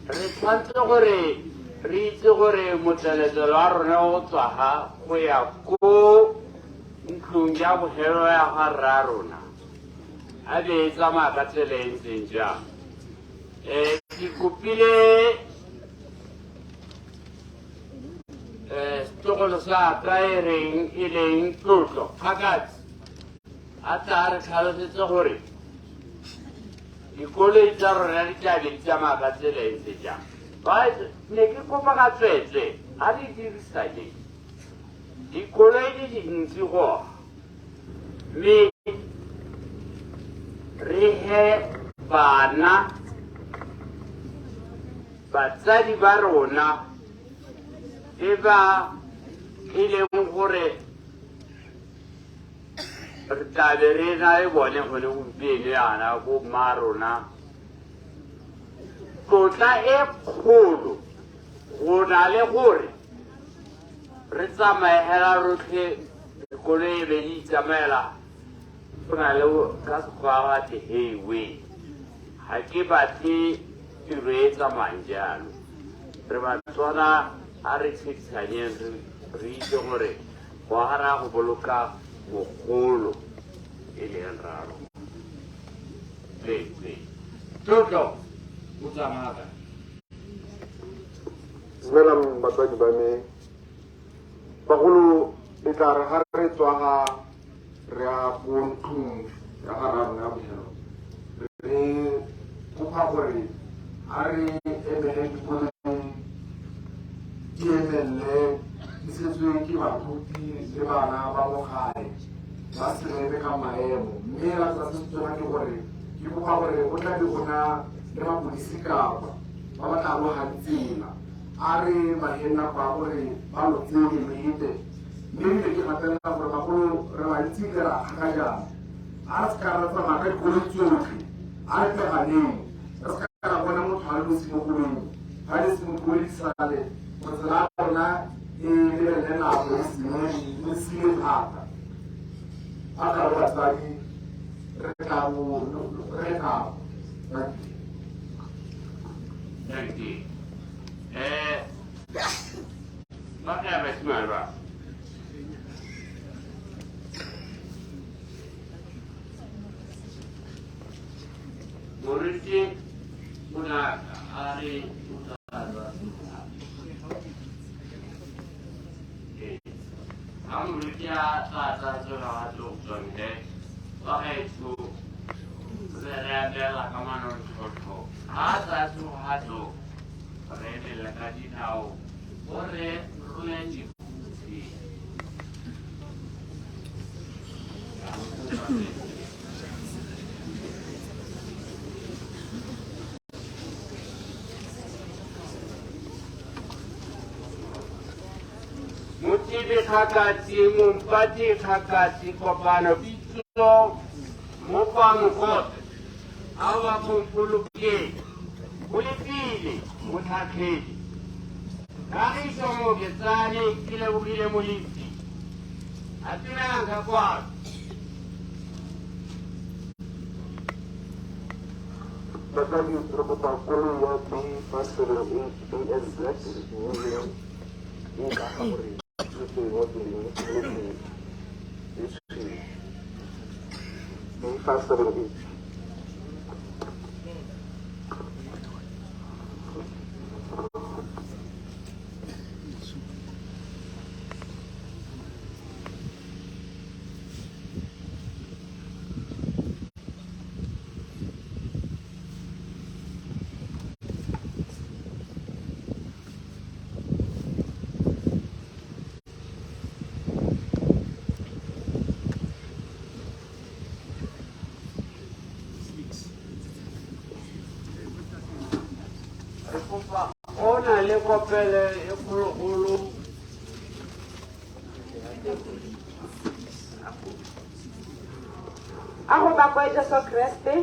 re tshwanetse gore re itse gore motleletelo wa rona o tswa ga go ya ko ntlong ya bogelo ya ga rra rona a be e tsamaya ka tsela e ntseng jang ke kopile setogolo sa ka e leng tlotlo Kgakatsi a tla re tlhalosetse gore dikoloi tsa rona di tlabe di tsamaya ka tsela e ntse jang ne ke kopa ka tsweetswe a di dirisanye dikoloi di dintsi goa mme re he bana batsadi ba rona e ba e leng gore re tlabe re na le bone go le gompieno yana ko mma rona tlotla e kgolo go na le gore re tsamaye hela rotlhe dikoloi e be di itsamaela go na le ka sekgwa gate highway ga ke batle tiro e tsamayang jalo re ba tswana a re tshedisanyeng re itse gore go agara go boloka bogolo e leng raro tlotlo o tsamaya dumelang batswadi ba me bagolo e tla re ga re tswa ga re ya ko ntlong ya ga rra rona ya bogelo re kopa gore a re emele dikolong di emelele di setswe ke bathuti le bana ba mo gae ba serebe ka maemo mme ra tsa se tsona ke gore ke kopa gore go tla be gona le mapodisi kapa ba ba tla bogang tsela a re mahenna kwa gore ba lotsele meete mme ebile ke gatelela gore bagolo re bantsi le ra kgaga jang a re se ka ra tsamaya ka dikoloi tsotlhe a re tleganeng re se ka ra bona motho a le mo semogolong ga le semogolo di sale gore tsela ya rona e lebelele nako e sile thata a ka re batsadi re tla Thank you. What happened to my rock? Muriti, Muna, Ari, I'm Ritia, Tata, Sunday. Okay, to the Rabella Command Nchocho. Asa to Hato, Rene Lacaditao, or Rulenji. Mutibi Kgakatsi, Mumpati Kgakatsi, Kopano Pitso, Mupamukot, Awa Kumpuluke, Ulipili, Mutakili. Kagiso Mmina, Kile Muliti. Atinanga kwa. Batalha Tropa Polo B, Pastor HBS Million, Inca. Ona le kopele e phologolo a go bakwa Jesu Kriste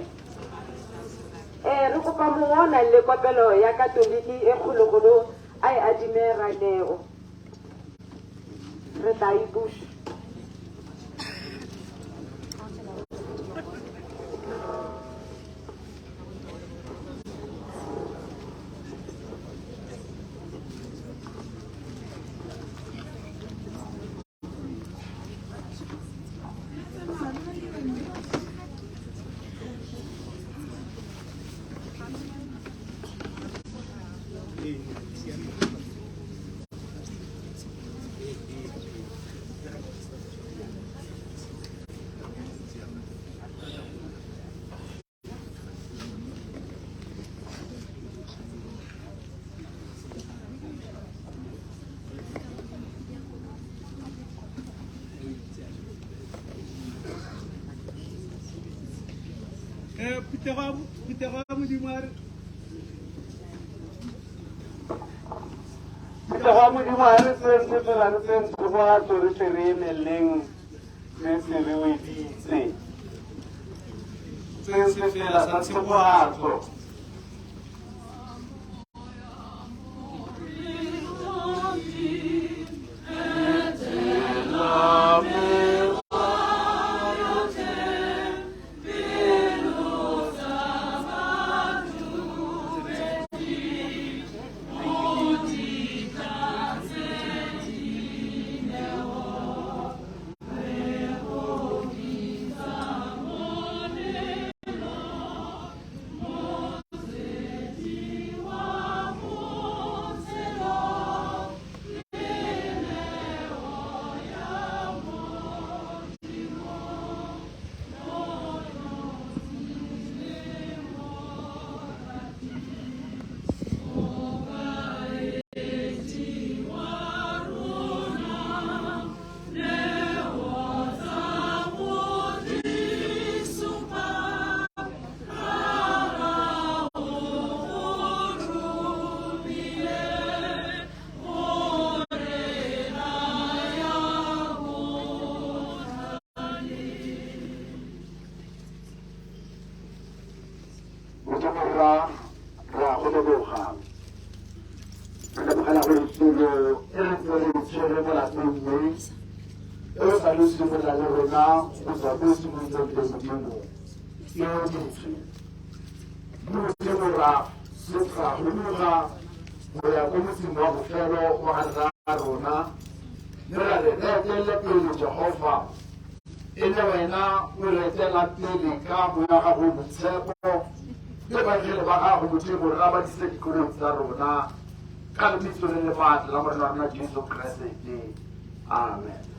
re kopa mongwana le kopelo ya katoliki e kgologolo a e adime raneo re tla e buša Mutebora tshetlha go ya go motseng wa bofelo wa ga rona le ra re etele pele Jehova e le wena o re etela pele ka moya ga go botshepo le badiredi ba gago Modimo ra ba dise dikolong tsa rona ka lebitso le lefatshe la morena wa rona Jesu Kriste. Amen.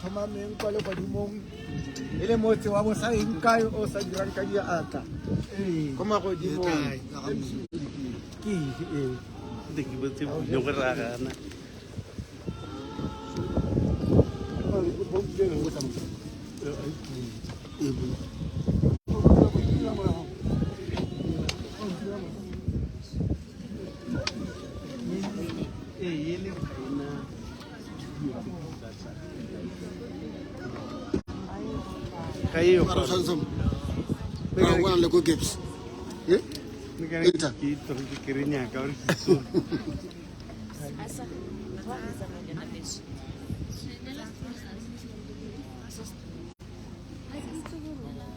Thomameng kwa le godimong e le motse wa bosaeng kae o sa dirang ka diatla ko magodimong ke ke botse go ragana kayo para sansom para le ko gips ni kan ki to ki kirinya ka ori so asa za na besh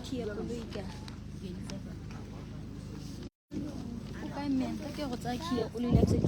kia kuluika ka men ka ke go tsa kia kulila tse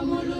molo